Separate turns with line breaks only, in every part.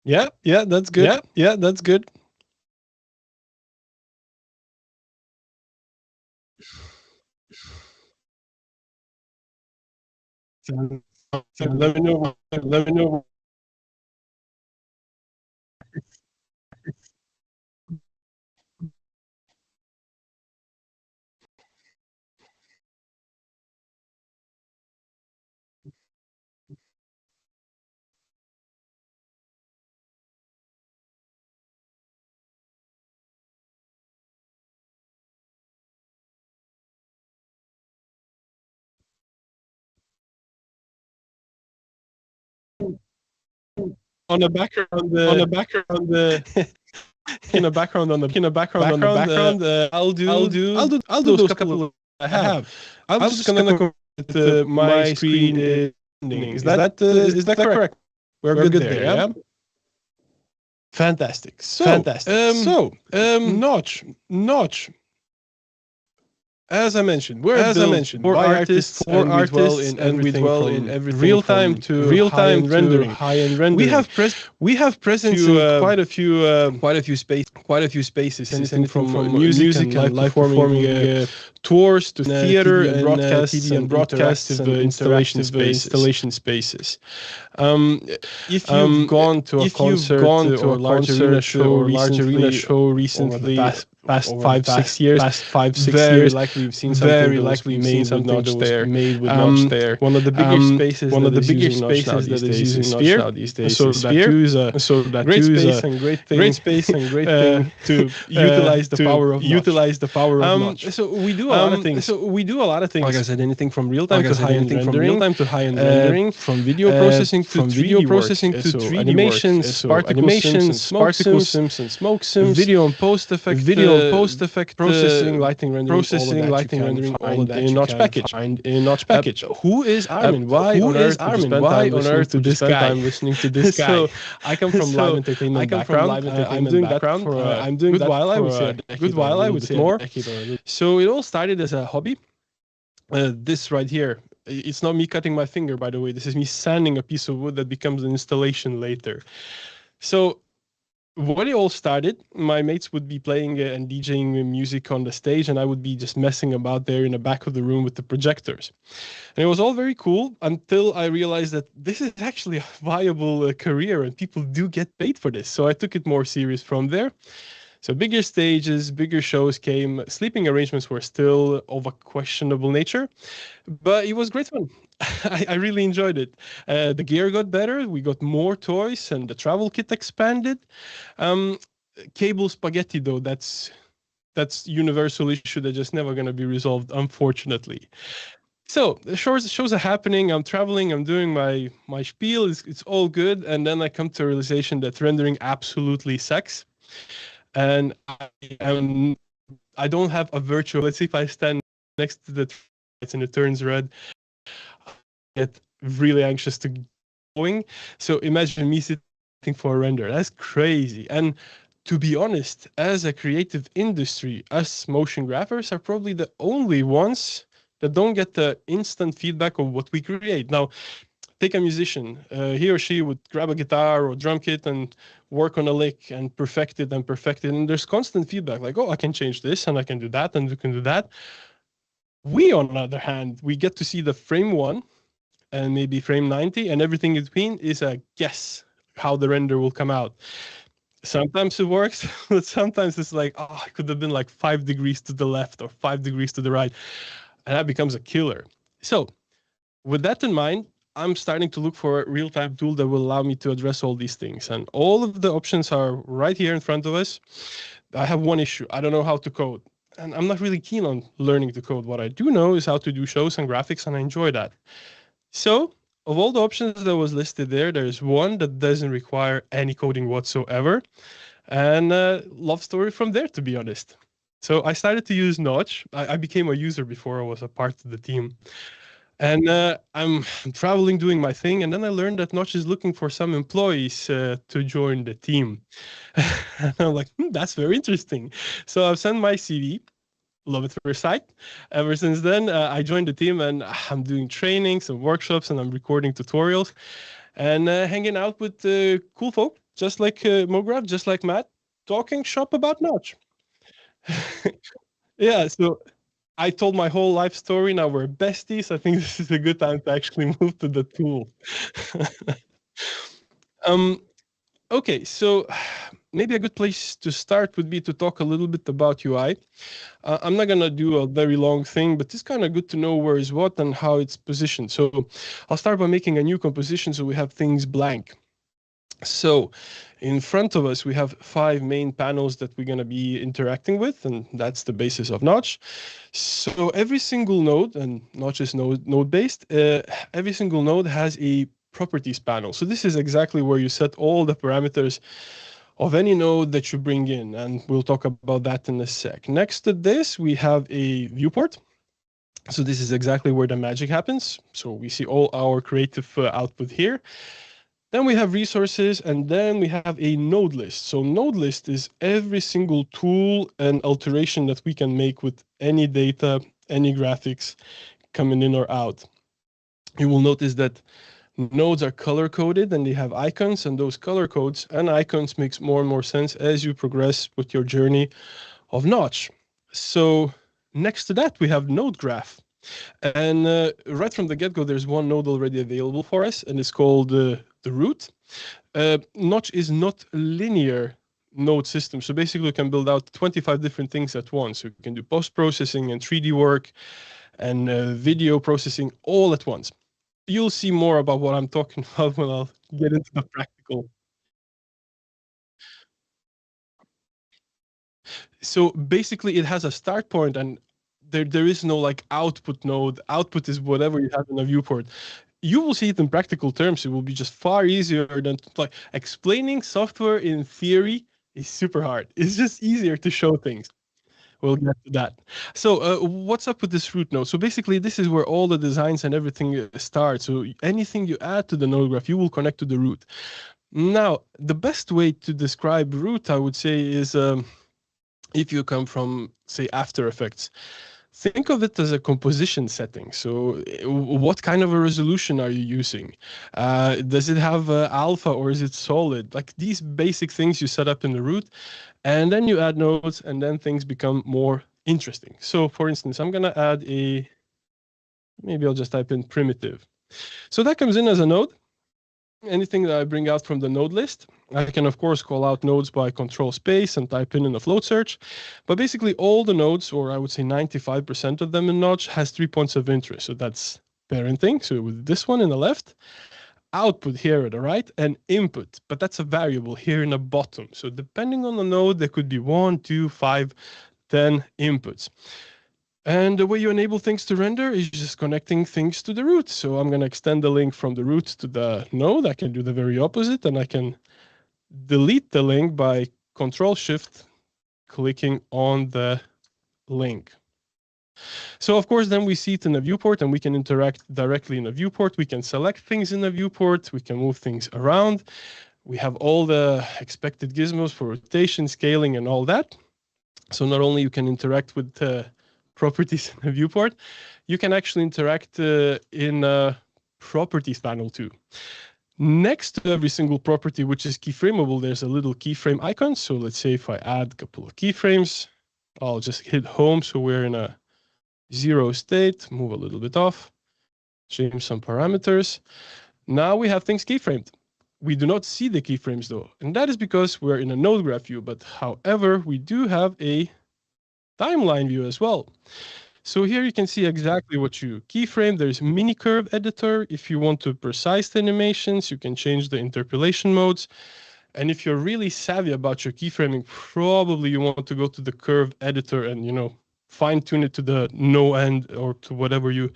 Yeah, yeah, that's good. Yeah, yeah, that's good. So, let me know. Let me know. On the background, in a background on the background. I'll do those couple of I have. I'm just gonna go with my screen is ending. Is that correct? We're good there, yeah. Fantastic. So, Notch. As I mentioned, we're built for artists, and we dwell in everything from real time to high end rendering. We have presence in quite a few spaces, anything from music and live performing tours to theater and broadcasts and interactive installation spaces. If you've gone to a concert or large arena show recently, over the past 5 6 years, very likely you've seen something that was made with Notch there. One of the bigger spaces that is using Notch now these days is Sphere. So that great space and great thing to utilize the power of Notch. So we do a lot of things. Like I said, anything from real time to high end rendering, from video processing to 3D animations, particles sims and smoke sims, video and post effect, processing, lighting rendering, all of that in Notch package. Who is Armin? Why on earth to this guy? I'm listening to this guy. So I come from live entertainment background. I'm doing that for a good while. I would say more. So it all started as a hobby. This right here, it's not me cutting my finger, by the way. This is me sanding a piece of wood that becomes an installation later. So when it all started, my mates would be playing and DJing music on the stage, and I would be just messing about there in the back of the room with the projectors. And it was all very cool until I realized that this is actually a viable career and people do get paid for this. So I took it more serious from there. So bigger stages, bigger shows came. Sleeping arrangements were still of a questionable nature, but it was great fun. I really enjoyed it. The gear got better. We got more toys, and the travel kit expanded. Cable spaghetti, though, that's universal issue that's just never going to be resolved, unfortunately. So the shows are happening. I'm traveling. I'm doing my spiel. It's all good, and then I come to a realization that rendering absolutely sucks. And I don't have a virtual. Let's see if I stand next to the lights and it turns red. I get really anxious to going. So imagine me sitting for a render. That's crazy. And to be honest, as a creative industry, us motion graphers are probably the only ones that don't get the instant feedback of what we create. Now, take a musician. He or she would grab a guitar or drum kit and work on a lick and perfect it. And there's constant feedback like, oh, I can change this and I can do that and we can do that. We, on the other hand, we get to see the frame 1 and maybe frame 90, and everything in between is a guess how the render will come out. Sometimes it works, but sometimes it's like, oh, it could have been like 5 degrees to the left or 5 degrees to the right. And that becomes a killer. So with that in mind, I'm starting to look for a real-time tool that will allow me to address all these things. And all of the options are right here in front of us. I have one issue. I don't know how to code. And I'm not really keen on learning to code. What I do know is how to do shows and graphics, and I enjoy that. So of all the options that was listed there, there's one that doesn't require any coding whatsoever. And love story from there, to be honest. So I started to use Notch. I became a user before I was a part of the team. And I'm traveling doing my thing, and then I learned that Notch is looking for some employees to join the team. And I'm like, that's very interesting. So I've sent my CV, love at first sight. Ever since then, I joined the team and I'm doing trainings and workshops and I'm recording tutorials and hanging out with cool folk, just like Mograph, just like Matt, talking shop about Notch. Yeah, so I told my whole life story. Now we're besties. I think this is a good time to actually move to the tool. um, okay, so maybe a good place to start would be to talk a little bit about UI. I'm not gonna do a very long thing, but it's kind of good to know where is what and how it's positioned. So I'll start by making a new composition so we have things blank. So in front of us, we have 5 main panels that we're going to be interacting with, and that's the basis of Notch. So every single node, and Notch is node-based, every single node has a properties panel. So this is exactly where you set all the parameters of any node that you bring in, and we'll talk about that in a sec. Next to this, we have a viewport. So this is exactly where the magic happens. So we see all our creative output here. Then we have resources, and then we have a node list. So node list is every single tool and alteration that we can make with any data, any graphics coming in or out. You will notice that nodes are color coded and they have icons, and those color codes and icons makes more and more sense as you progress with your journey of Notch. So next to that, we have node graph. And right from the get-go, there's one node already available for us, and it's called the root. Notch is not a linear node system. So basically, you can build out 25 different things at once. So you can do post-processing and 3D work and video processing all at once. You'll see more about what I'm talking about when I'll get into the practical. So basically, it has a start point, and there is no like output node. Output is whatever you have in a viewport. You will see it in practical terms. It will be just far easier than like explaining software in theory is super hard. It's just easier to show things. We'll get to that. So what's up with this root node? So basically, this is where all the designs and everything starts. So anything you add to the node graph, you will connect to the root. Now, the best way to describe root, I would say, is if you come from, say, After Effects. Think of it as a composition setting. So, what kind of a resolution are you using? Does it have alpha or is it solid? Like these basic things you set up in the root, and then you add nodes, and then things become more interesting. So, for instance, I'm going to add maybe I'll just type in primitive. So, that comes in as a node. Anything that I bring out from the node list, I can of course call out nodes by control space and type in a float search. But basically all the nodes, or I would say 95% of them in Notch, has 3 points of interest. So that's parenting, so with this one in the left, output here at the right, and input, but that's a variable here in the bottom. So depending on the node, there could be 1, 2, 5, 10 inputs. And the way you enable things to render is just connecting things to the root. So I'm going to extend the link from the root to the node. I can do the very opposite, and I can delete the link by Control-Shift clicking on the link. So of course, then we see it in the viewport, and we can interact directly in the viewport. We can select things in the viewport. We can move things around. We have all the expected gizmos for rotation, scaling, and all that. So not only you can interact with properties in the viewport, you can actually interact in a properties panel too. Next to every single property, which is keyframeable, there's a little keyframe icon. So let's say if I add a couple of keyframes, I'll just hit home. So we're in a 0 state, move a little bit off, change some parameters. Now we have things keyframed. We do not see the keyframes though, and that is because we're in a node graph view, but however, we do have a timeline view as well. So here you can see exactly what you keyframe. There's mini curve editor. If you want to precise the animations, you can change the interpolation modes. And if you're really savvy about your keyframing, probably you want to go to the curve editor and, fine tune it to the no end or to whatever you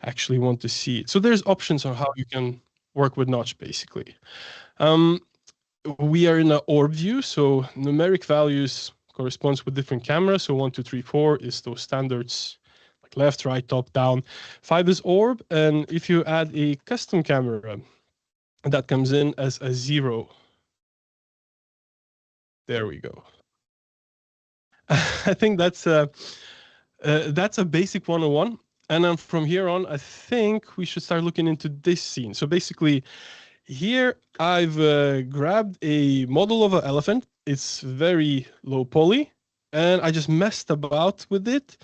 actually want to see. So there's options on how you can work with Notch basically. We are in an orb view, so numeric values corresponds with different cameras. So 1, 2, 3, 4 is those standards, like left, right, top, down. 5 is orb, and if you add a custom camera, that comes in as a 0. There we go. I think that's That's a basic 101. And then from here on, I think we should start looking into this scene. So basically, here I've grabbed a model of an elephant. It's very low poly, and I just messed about with it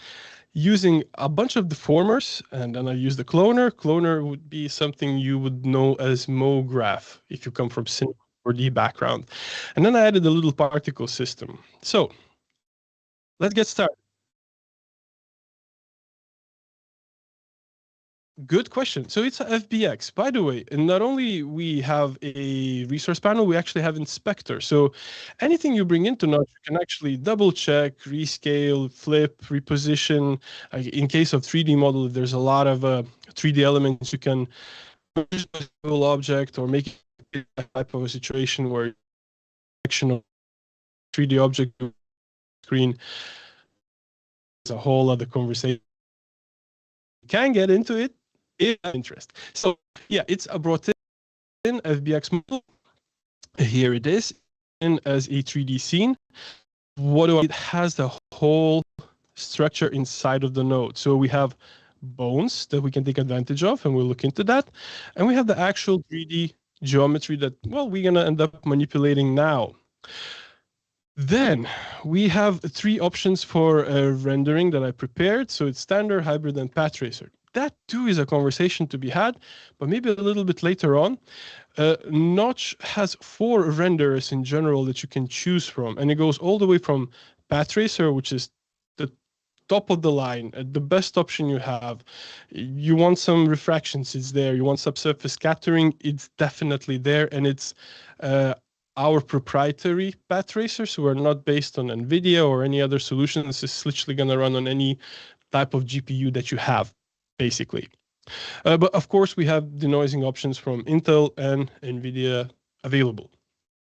using a bunch of deformers, and then I use the cloner. Cloner would be something you would know as Mograph if you come from Cinema 4D background. And then I added a little particle system. So let's get started. Good question. So it's a FBX, by the way. And not only we have a resource panel, we actually have inspector. So anything you bring into Notch, you can actually double check, rescale, flip, reposition. In case of 3D model, if there's a lot of 3D elements, you can use a single object or make it a type of a situation where action of 3D object screen is a whole other conversation. You can get into it if you have interest. So yeah, it's a brought in FBX model. Here it is, in as a 3D scene. What do I? It has the whole structure inside of the node. So we have bones that we can take advantage of, and we'll look into that. And we have the actual 3D geometry that, well, we're gonna end up manipulating now. Then we have three options for rendering that I prepared. So it's standard, hybrid, and path tracer. That too is a conversation to be had, but maybe a little bit later on. Notch has 4 renderers in general that you can choose from, and it goes all the way from path tracer, which is the top of the line, the best option you have. You want some refractions, it's there. You want subsurface scattering, it's definitely there, and it's our proprietary path tracers, who are not based on NVIDIA or any other solution. This is literally going to run on any type of GPU that you have, basically. But of course, we have denoising options from Intel and NVIDIA available,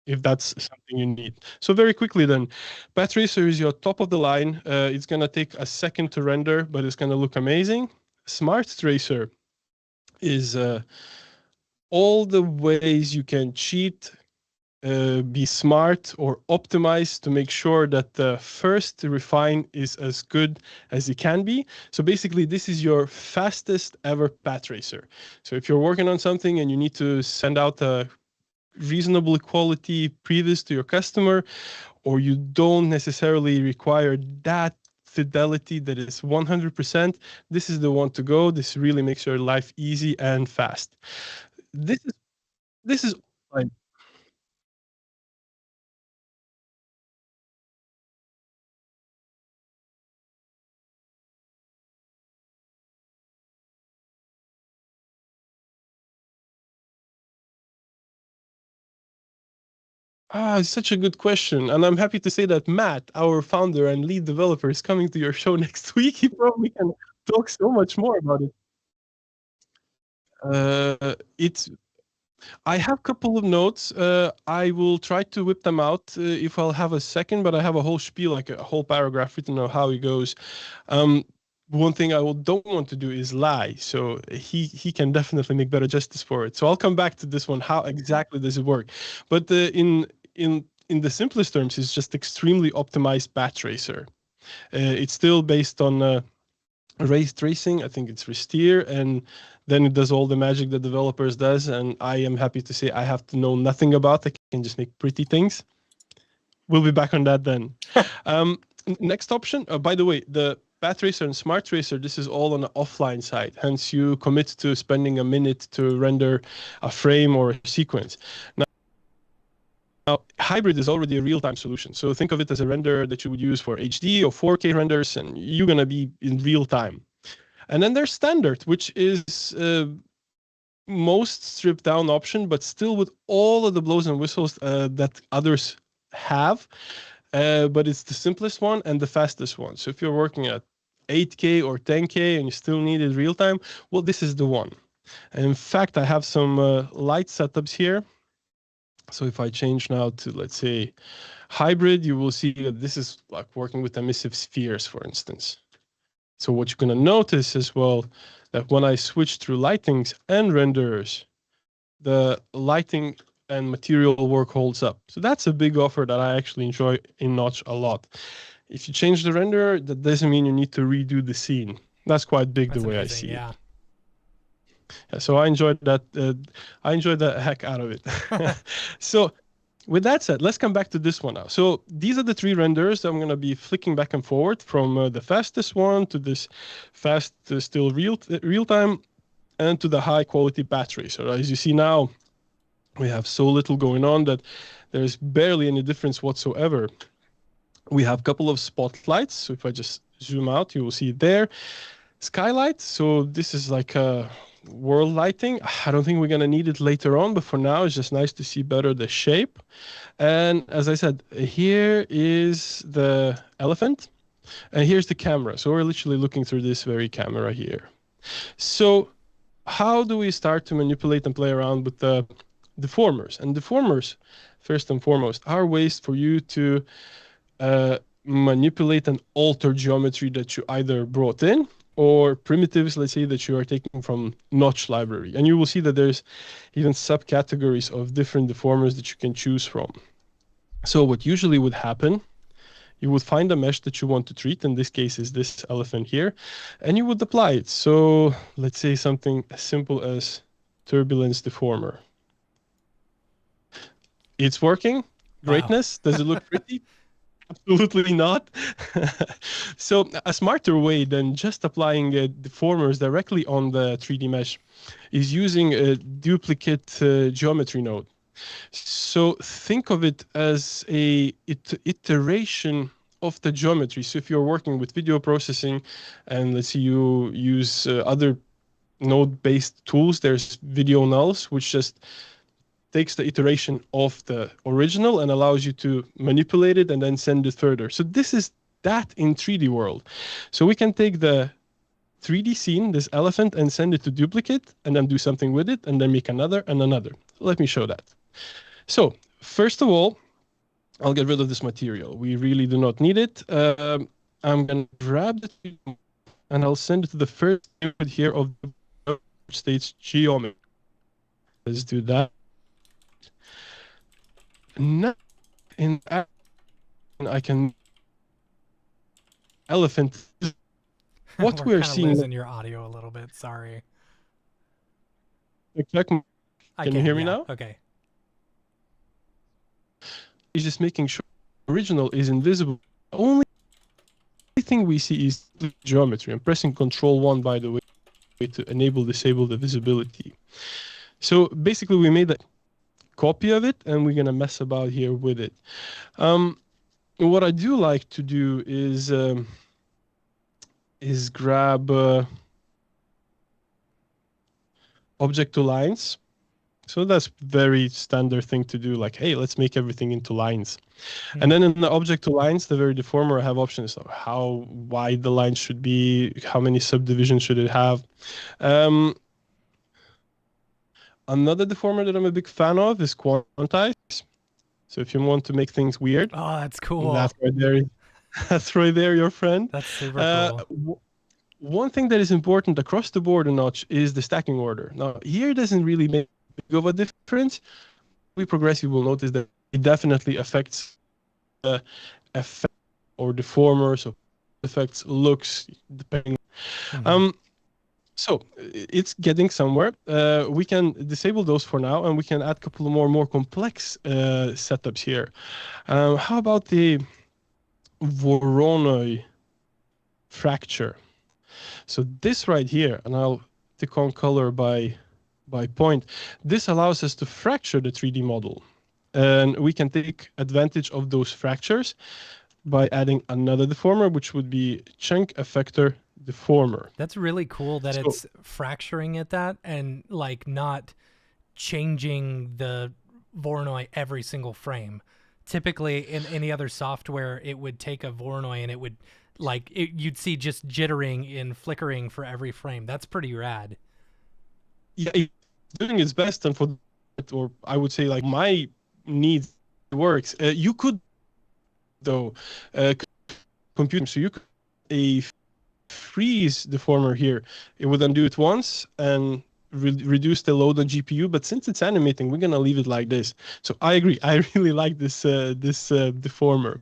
if that's something you need. So very quickly then, path tracer is your top of the line. It's going to take a second to render, but it's going to look amazing. Smart tracer is all the ways you can cheat, be smart or optimize to make sure that the first refine is as good as it can be. So basically, this is your fastest ever path tracer. So if you're working on something and you need to send out a reasonable quality previs to your customer, or you don't necessarily require that fidelity that is 100%, this is the one to go. This really makes your life easy and fast. This is fine. It's such a good question. And I'm happy to say that Matt, our founder and lead developer, is coming to your show next week. He probably can talk so much more about it. It's I have a couple of notes. I will try to whip them out if I'll have a second, but I have a whole spiel, like a whole paragraph written on how it goes. One thing don't want to do is lie, so he can definitely make better justice for it. So I'll come back to this one. How exactly does it work? But in the simplest terms, it's just extremely optimized path tracer. It's still based on ray tracing. I think it's Rasteer, and then it does all the magic that developers does. And I am happy to say I have to know nothing about. I can just make pretty things. We'll be back on that then. Next option. By the way, the path tracer and smart tracer, this is all on the offline side. Hence, you commit to spending a minute to render a frame or a sequence. Now, hybrid is already a real-time solution. So think of it as a render that you would use for HD or 4K renders, and you're going to be in real time. And then there's standard, which is most stripped down option, but still with all of the blows and whistles that others have. But it's the simplest one and the fastest one. So if you're working at 8K or 10K and you still need it real time, well, this is the one. And in fact, I have some light setups here. So if I change now to, let's say, hybrid, you will see that this is like working with emissive spheres, for instance. So what you're going to notice as well, that when I switch through lightings and renderers, the lighting and material work holds up. So that's a big offer that I actually enjoy in Notch a lot. If you change the render, that doesn't mean you need to redo the scene. That's quite big. That's the way amazing, I see it. Yeah, so I enjoyed that. I enjoyed the heck out of it. So with that said, let's come back to this one now. So these are the 3 renders that I'm going to be flicking back and forward from the fastest one to this fast, still real time, and to the high quality battery. So as you see now, we have so little going on that there's barely any difference whatsoever. We have a couple of spotlights. So if I just zoom out, you will see it there. Skylight. So this is like a world lighting. I don't think we're going to need it later on, but for now it's just nice to see better the shape. And as I said, here is the elephant and here's the camera. So we're literally looking through this very camera here. So how do we start to manipulate and play around with the deformers? And deformers, first and foremost, are ways for you to manipulate and alter geometry that you either brought in or primitives, let's say, that you are taking from Notch library. And you will see that there's even subcategories of different deformers that you can choose from. So what usually would happen, you would find a mesh that you want to treat. In this case is this elephant here, and you would apply it. So let's say something as simple as turbulence deformer. It's working. Greatness. Wow. Does it look pretty? Absolutely not. So a smarter way than just applying deformers directly on the 3D mesh is using a duplicate geometry node. So think of it as a iteration of the geometry. So if you're working with video processing and let's say you use other node-based tools, there's video nulls, which just takes the iteration of the original and allows you to manipulate it and then send it further. So this is that in 3D world. So we can take the 3D scene, this elephant, and send it to duplicate and then do something with it and then make another and another. So let me show that. So first of all, I'll get rid of this material. We really do not need it. I'm going to grab the 3D and I'll send it to the first node here of the states geometry. Let's do that. Now, in that, I can elephant. What we're seeing.
Losing your audio a little bit. Sorry.
Check. Can you hear me now?
Okay.
He's just making sure the original is invisible. The only thing we see is the geometry. I'm pressing Control-1, by the way, to disable the visibility. So basically, we made a copy of it, and we're going to mess about here with it. What I do like to do is grab object to lines. So that's very standard thing to do, like, hey, let's make everything into lines. And then in the object to lines, the very deformer, I have options of how wide the line should be, how many subdivisions should it have. Another deformer that I'm a big fan of is quantize. So if you want to make things weird.
Oh, that's cool.
That's right there. That's right there, your friend.
That's super cool.
One thing that is important across the board in Notch is the stacking order. Now, here it doesn't really make big of a difference. We progress, you will notice that it definitely affects the effect or deformer, so affects looks, depending. So it's getting somewhere. We can disable those for now, and we can add a couple of more complex setups here. How about the Voronoi fracture? So this right here, and I'll tick on color by point. This allows us to fracture the 3D model, and we can take advantage of those fractures by adding another deformer, which would be chunk effector deformer.
That's really cool that it's fracturing at that and like not changing the Voronoi every single frame. Typically in any other software, it would take a Voronoi and it would you'd see just jittering and flickering for every frame. That's pretty rad.
Yeah, it's doing its best, and for or I would say like my needs works. You could though compute, so you could a freeze deformer here. It would undo it once and reduce the load on GPU, but since it's animating, we're gonna leave it like this. So I agree. I really like this deformer.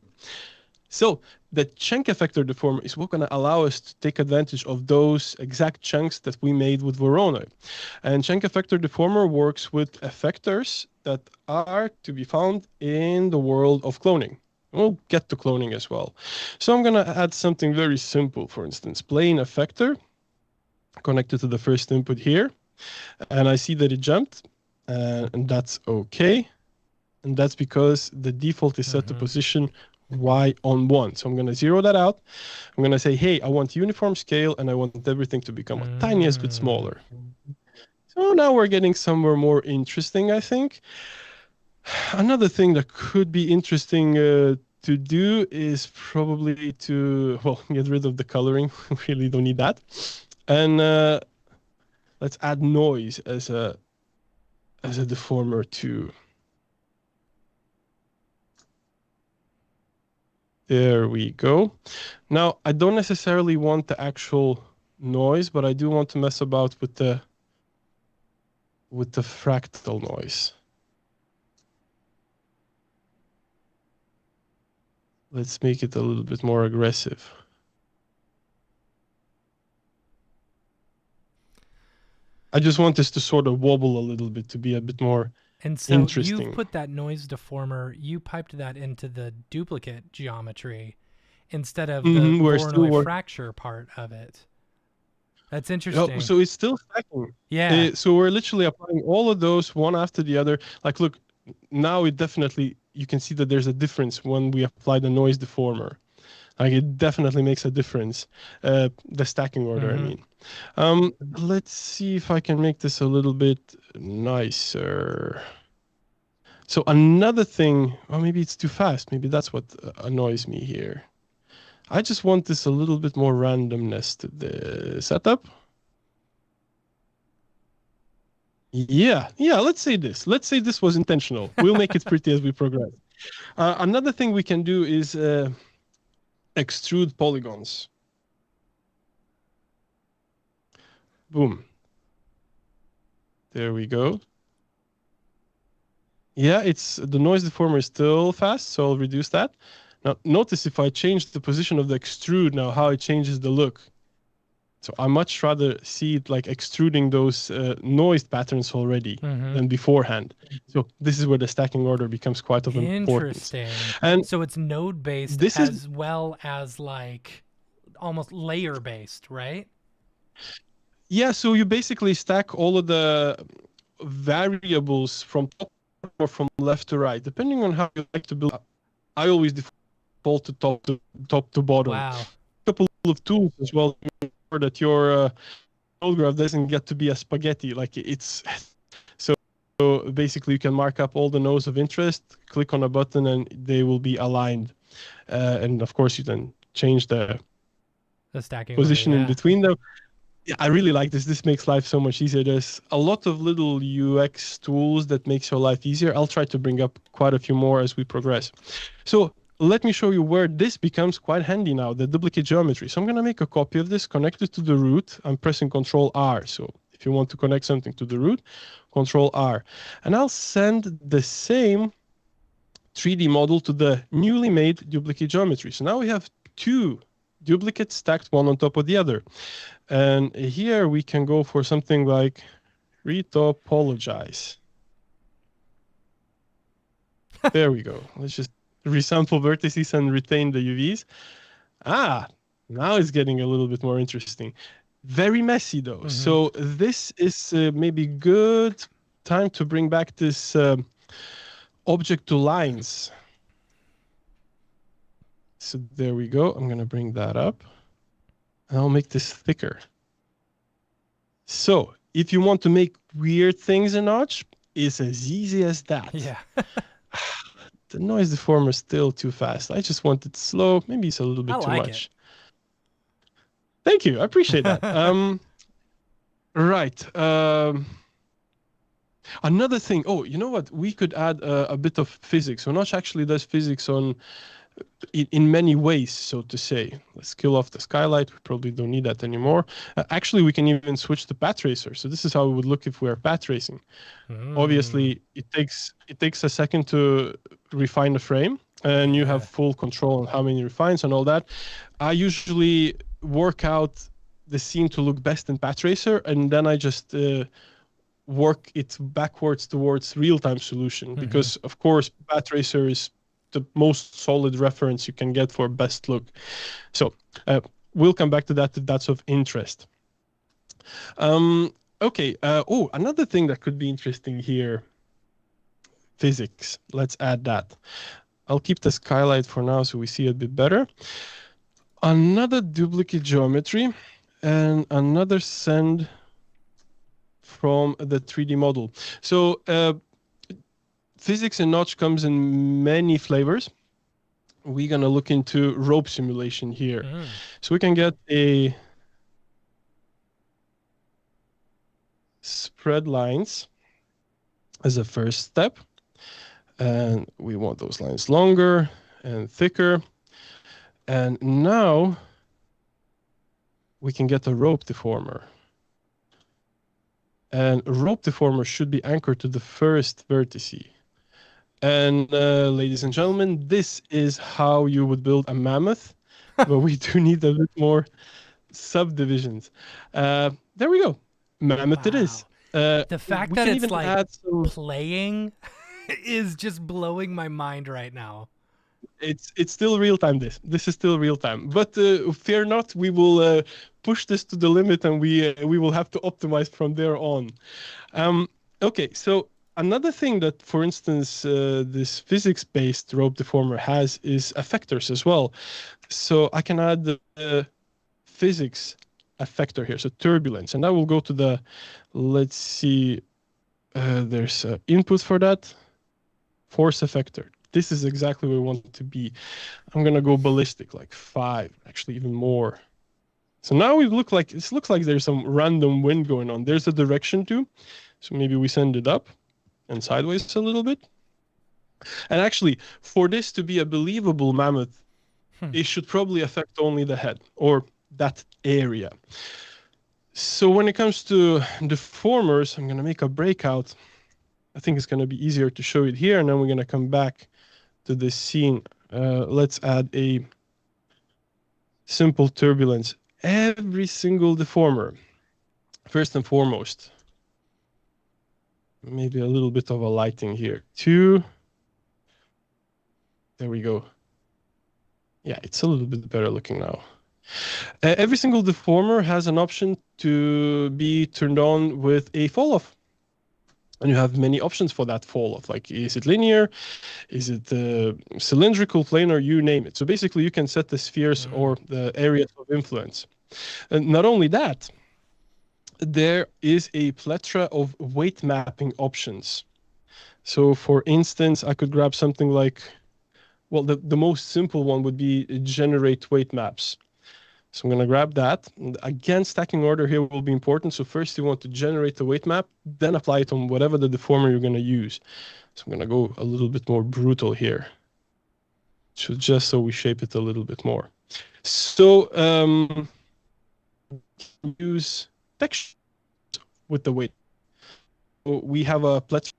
So the chunk effector deformer is what's going to allow us to take advantage of those exact chunks that we made with Voronoi. And chunk effector deformer works with effectors that are to be found in the world of cloning. We'll get to cloning as well. So I'm going to add something very simple, for instance, plane effector connected to the first input here. And I see that it jumped, and that's okay. And that's because the default is set to position Y on 1. So I'm going to zero that out. I'm going to say, hey, I want uniform scale, and I want everything to become a tiniest bit smaller. So now we're getting somewhere more interesting, I think. Another thing that could be interesting to do is probably to, well, get rid of the coloring. We really don't need that. And let's add noise as a deformer too. There we go. Now, I don't necessarily want the actual noise, but I do want to mess about with the fractal noise. Let's make it a little bit more aggressive. I just want this to sort of wobble a little bit to be a bit more interesting.
And so you put that noise deformer, you piped that into the duplicate geometry instead of the Voronoi fracture part of it. That's interesting.
Oh, so it's still stacking.
Yeah.
So we're literally applying all of those one after the other. Like, look, now it definitely, you can see that there's a difference when we apply the noise deformer. Like, it definitely makes a difference. The stacking order, I mean. Let's see if I can make this a little bit nicer. So another thing, well, maybe it's too fast. Maybe that's what annoys me here. I just want this a little bit more randomness to the setup. Yeah, let's say this. Let's say this was intentional. We'll make it pretty as we progress. Another thing we can do is extrude polygons. Boom. There we go. Yeah, the noise deformer is still fast, so I'll reduce that. Now, notice if I change the position of the extrude now, how it changes the look. So I much rather see it like extruding those noise patterns already than beforehand. So this is where the stacking order becomes quite of importance.
Interesting.
And
so it's node-based as well as like almost layer-based, right?
Yeah, so you basically stack all of the variables from top or from left to right, depending on how you like to build. I always default to top to bottom.
Wow.
A couple of tools as well that your node graph doesn't get to be a spaghetti. Like it's so basically you can mark up all the nodes of interest, click on a button, and they will be aligned. And of course, you then change the
stacking
position
order,
in between them. Yeah, I really like this. This makes life so much easier. There's a lot of little UX tools that makes your life easier. I'll try to bring up quite a few more as we progress. So let me show you where this becomes quite handy now, the duplicate geometry. So I'm going to make a copy of this, connect it to the root. I'm pressing Control R. So if you want to connect something to the root, Control R. And I'll send the same 3D model to the newly made duplicate geometry. So now we have two duplicates stacked one on top of the other. And here we can go for something like retopologize. There we go. Let's just resample vertices and retain the UVs. Now it's getting a little bit more interesting. Very messy though. So this is maybe good time to bring back this object to lines. So there we go. I'm going to bring that up. And I'll make this thicker. So if you want to make weird things a notch, it's as easy as that.
Yeah.
The noise deformer is still too fast. I just want it slow. Maybe it's a little bit too much. Thank you. I appreciate that. Right. Another thing. Oh, you know what? We could add a bit of physics. So Notch actually does physics on in many ways, so to say. Let's kill off the skylight. We probably don't need that anymore. Actually, we can even switch to path tracer. So this is how it would look if we're path tracing. Obviously, it takes a second to refine the frame. and you have full control on how many refines and all that. I usually work out the scene to look best in Path Tracer, and then I just work it backwards towards real-time solution, because of course Path Tracer is the most solid reference you can get for best look. So we'll come back to that if that's of interest. Okay. Another thing that could be interesting here, physics. Let's add that. I'll keep the skylight for now so we see it a bit better. Another duplicate geometry and another send from the 3D model. So physics in Notch comes in many flavors. We're going to look into rope simulation here. So we can get a spread lines as a first step. And we want those lines longer and thicker. And now we can get a rope deformer. And a rope deformer should be anchored to the first vertice. And ladies and gentlemen, this is how you would build a mammoth, but we do need a bit more subdivisions. There we go. Mammoth it is.
The fact that it's like playing is just blowing my mind right now.
It's still real time. This is still real time, but fear not, we will push this to the limit, and we will have to optimize from there on. Okay, so another thing that, for instance, this physics-based rope deformer has is effectors as well. So I can add the physics effector here, so turbulence, and I will go to the, let's see, there's input for that, force effector. This is exactly where we want it to be. I'm gonna go ballistic, like 5, actually even more. So now it looks like there's some random wind going on. There's a direction too, so maybe we send it up and sideways a little bit. And actually, for this to be a believable mammoth, it should probably affect only the head or that area. So when it comes to deformers, I'm gonna make a breakout. I think it's gonna be easier to show it here, and then we're gonna come back to this scene. Let's add a simple turbulence. Every single deformer, first and foremost, maybe a little bit of a lighting here. 2. There we go. Yeah, it's a little bit better looking now. Every single deformer has an option to be turned on with a fall off. And you have many options for that fall off. Like, is it linear? Is it cylindrical, planar? You name it. So basically, you can set the spheres or the areas of influence. And not only that, there is a plethora of weight mapping options. So for instance, I could grab something like, well, the most simple one would be generate weight maps. So I'm going to grab that. And again, stacking order here will be important. So first you want to generate the weight map, then apply it on whatever the deformer you're going to use. So I'm going to go a little bit more brutal here. So just so we shape it a little bit more. So use texture with the weight. So we have a plethora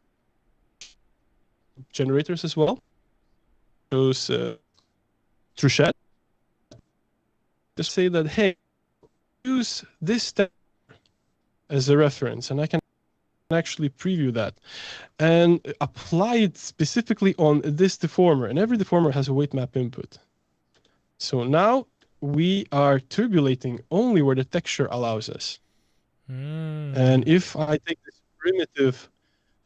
of generators as well. Those Truchet. Just say that, hey, use this step as a reference, and I can actually preview that and apply it specifically on this deformer. And every deformer has a weight map input. So now we are turbulating only where the texture allows us. And if I take this primitive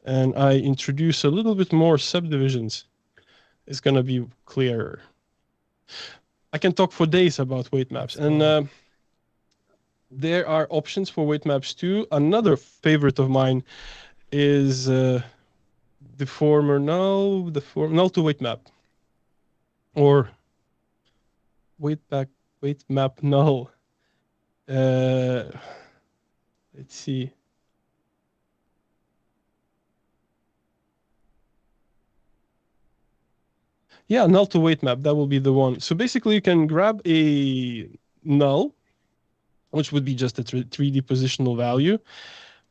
and I introduce a little bit more subdivisions, it's going to be clearer. I can talk for days about weight maps. And there are options for weight maps too. Another favorite of mine is deformer null to weight map, or weight map null. Let's see. Yeah, null to weight map, that will be the one. So basically you can grab a null, which would be just a 3D positional value,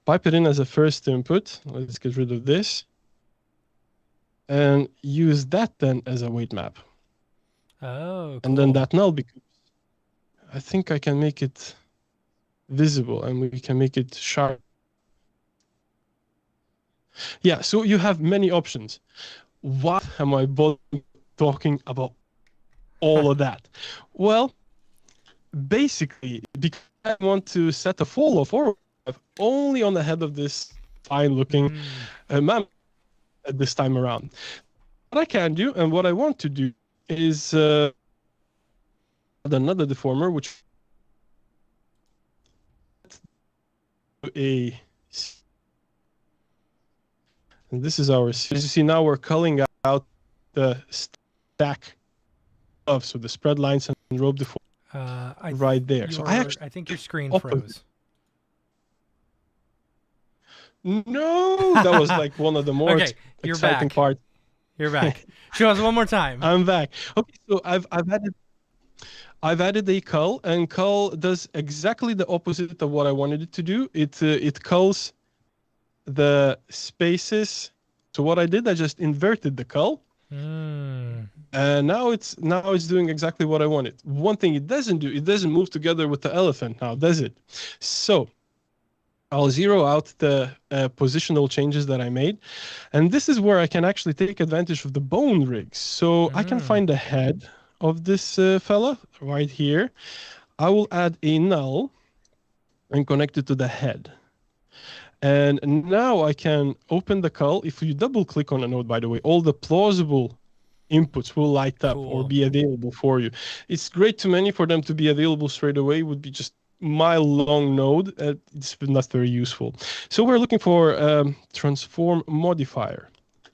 pipe it in as a first input. Let's get rid of this. and use that then as a weight map.
Oh, cool.
And then that null becomes, I think I can make it visible and we can make it sharp. Yeah, so you have many options. Why am I talking about all of that? Well, basically, because I want to set a fall of 4 only on the head of this fine-looking mammoth at this time around. What I can do and what I want to do is another deformer, which and this is our, as you see now, we're culling out the stack of, so the spread lines and rope deformer right there. So I
think your screen froze.
No, that was like one of the more exciting parts.
You're back. Show us one more time.
I'm back. Okay, so I've added a cull, and cull does exactly the opposite of what I wanted it to do. It culls the spaces. So what I did, I just inverted the cull. And now it's doing exactly what I wanted. One thing it doesn't do, it doesn't move together with the elephant now, does it? So I'll zero out the positional changes that I made. And this is where I can actually take advantage of the bone rigs. So I can find the head of this fella right here. I will add a null and connect it to the head. And now I can open the cull. If you double click on a node, by the way, all the plausible inputs will light up or be available for you. It's great too many for them to be available straight away. Would be just mile-long node. It's not very useful. So we're looking for transform modifier.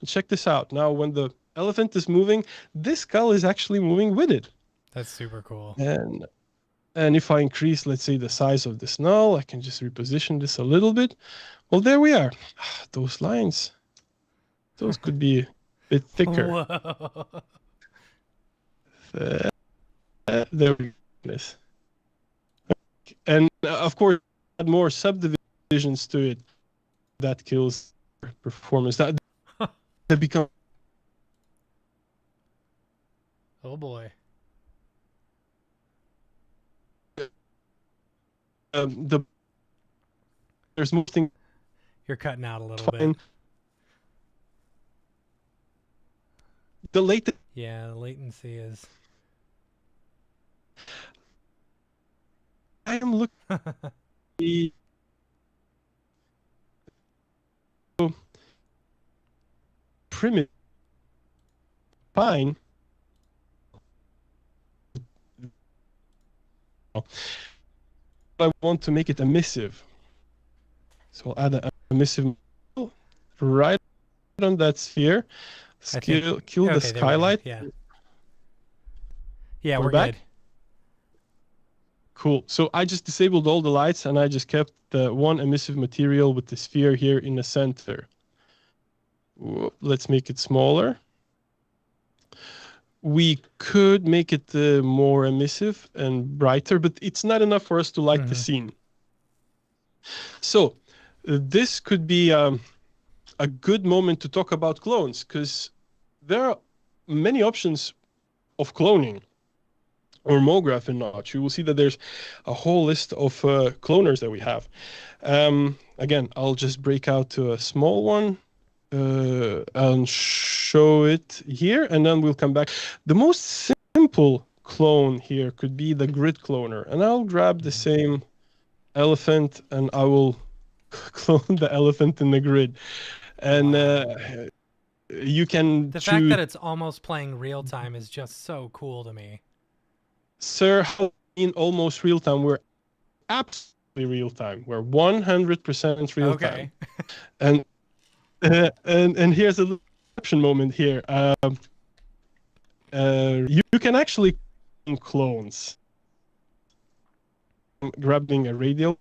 Check this out. Now, when the elephant is moving, this skull is actually moving with it.
That's super cool.
And if I increase, let's say, the size of this null, I can just reposition this a little bit. Well, there we are. Those lines, those could be a bit thicker.
Whoa.
There we go. And of course, add more subdivisions to it. That kills performance. That become.
Oh boy.
There's more things.
You're cutting out a little bit.
The latency.
Yeah, the latency is.
I am looking. Primitive. Fine. I want to make it emissive. So I'll add an emissive right on that sphere. Kill the skylight.
Yeah, we're back. Good.
Cool. So I just disabled all the lights and I just kept the one emissive material with the sphere here in the center. Let's make it smaller. We could make it more emissive and brighter, but it's not enough for us to light the scene. So this could be a good moment to talk about clones, because there are many options of cloning or Mograph and Notch. You will see that there's a whole list of cloners that we have. Again, I'll just break out to a small one and show it here, and then we'll come back. The most simple clone here could be the grid cloner, and I'll grab the same elephant and I will clone the elephant in the grid. And you can
the fact that it's almost playing real time is just so cool to me.
Sir, in almost real time, we're absolutely real time. We're 100% real time. And here's a little exception moment here. You can actually clones. Grabbing a radial,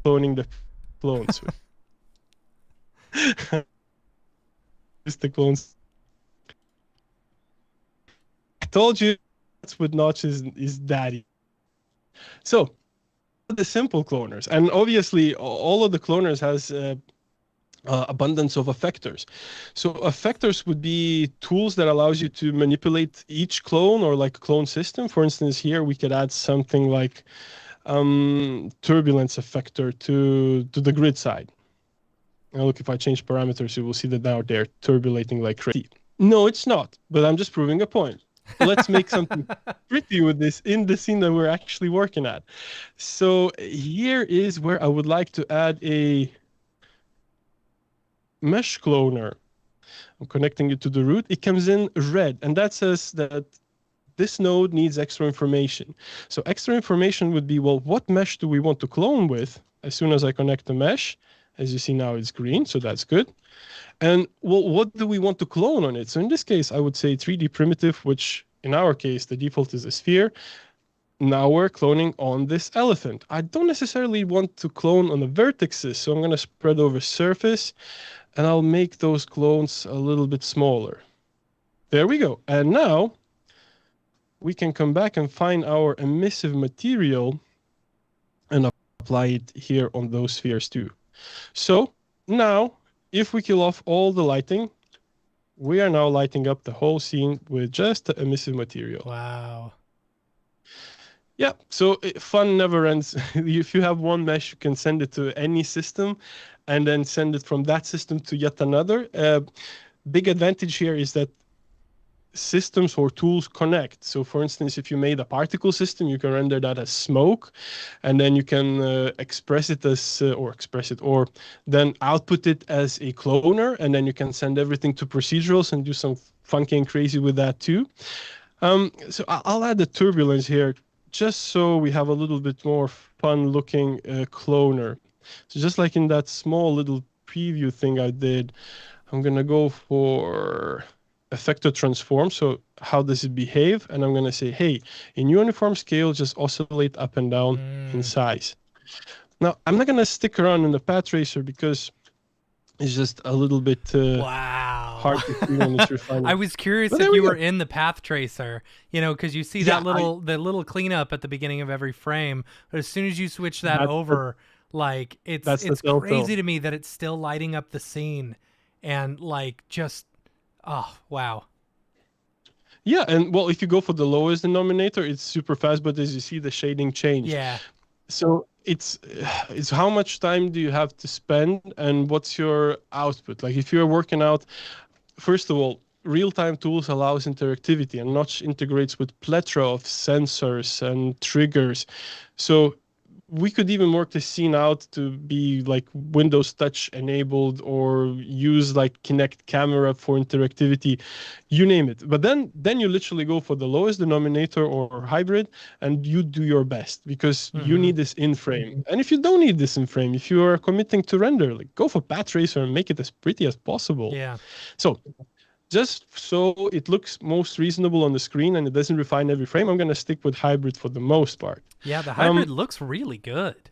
cloning the clones. Just the clones. I told you that's what Notch is daddy. So the simple cloners, and obviously all of the cloners has abundance of effectors. So effectors would be tools that allows you to manipulate each clone or like a clone system. For instance, here we could add something like turbulence effector to the grid side. Now look, if I change parameters, you will see that now they're turbulating like crazy. No, it's not, but I'm just proving a point. Let's make something pretty with this in the scene that we're actually working at. So here is where I would like to add a mesh cloner. I'm connecting it to the root. It comes in red, and that says that this node needs extra information. So extra information would be, well, what mesh do we want to clone with? As soon as I connect the mesh, as you see now, it's green, so that's good. And well, what do we want to clone on it? So in this case, I would say 3D primitive, which in our case, the default is a sphere. Now we're cloning on this elephant. I don't necessarily want to clone on the vertices, so I'm going to spread over surface, and I'll make those clones a little bit smaller. There we go. And now we can come back and find our emissive material and apply it here on those spheres too. So now, if we kill off all the lighting, we are now lighting up the whole scene with just the emissive material.
Wow.
Yeah, so fun never ends. If you have one mesh, you can send it to any system and then send it from that system to yet another. Big advantage here is that systems or tools connect. So for instance, if you made a particle system, you can render that as smoke, and then you can express it as, or then output it as a cloner, and then you can send everything to procedurals and do some funky and crazy with that too. So I'll add the turbulence here, just so we have a little bit more fun looking cloner. So just like in that small little preview thing I did, I'm gonna go for effector transform. So how does it behave? And I'm going to say, hey, in uniform scale, just oscillate up and down in size. Now, I'm not going to stick around in the path tracer because it's just a little bit hard to see when it's refining.
I was curious if you were in the path tracer, you know, because you see that the little cleanup at the beginning of every frame. But as soon as you switch that over, like it's crazy to me that it's still lighting up the scene and like just. Oh, wow.
Yeah, and well, if you go for the lowest denominator, it's super fast, but as you see, the shading change.
Yeah.
So it's how much time do you have to spend and what's your output? Like if you're working out, first of all, real-time tools allows interactivity, and Notch integrates with plethora of sensors and triggers. So we could even work the scene out to be like Windows Touch enabled or use like Kinect camera for interactivity, you name it. But then you literally go for the lowest denominator or hybrid, and you do your best because you need this in frame. And if you don't need this in frame, if you are committing to render, like go for path tracer and make it as pretty as possible.
Yeah.
So just so it looks most reasonable on the screen and it doesn't refine every frame, I'm going to stick with hybrid for the most part.
Yeah, the hybrid looks really good.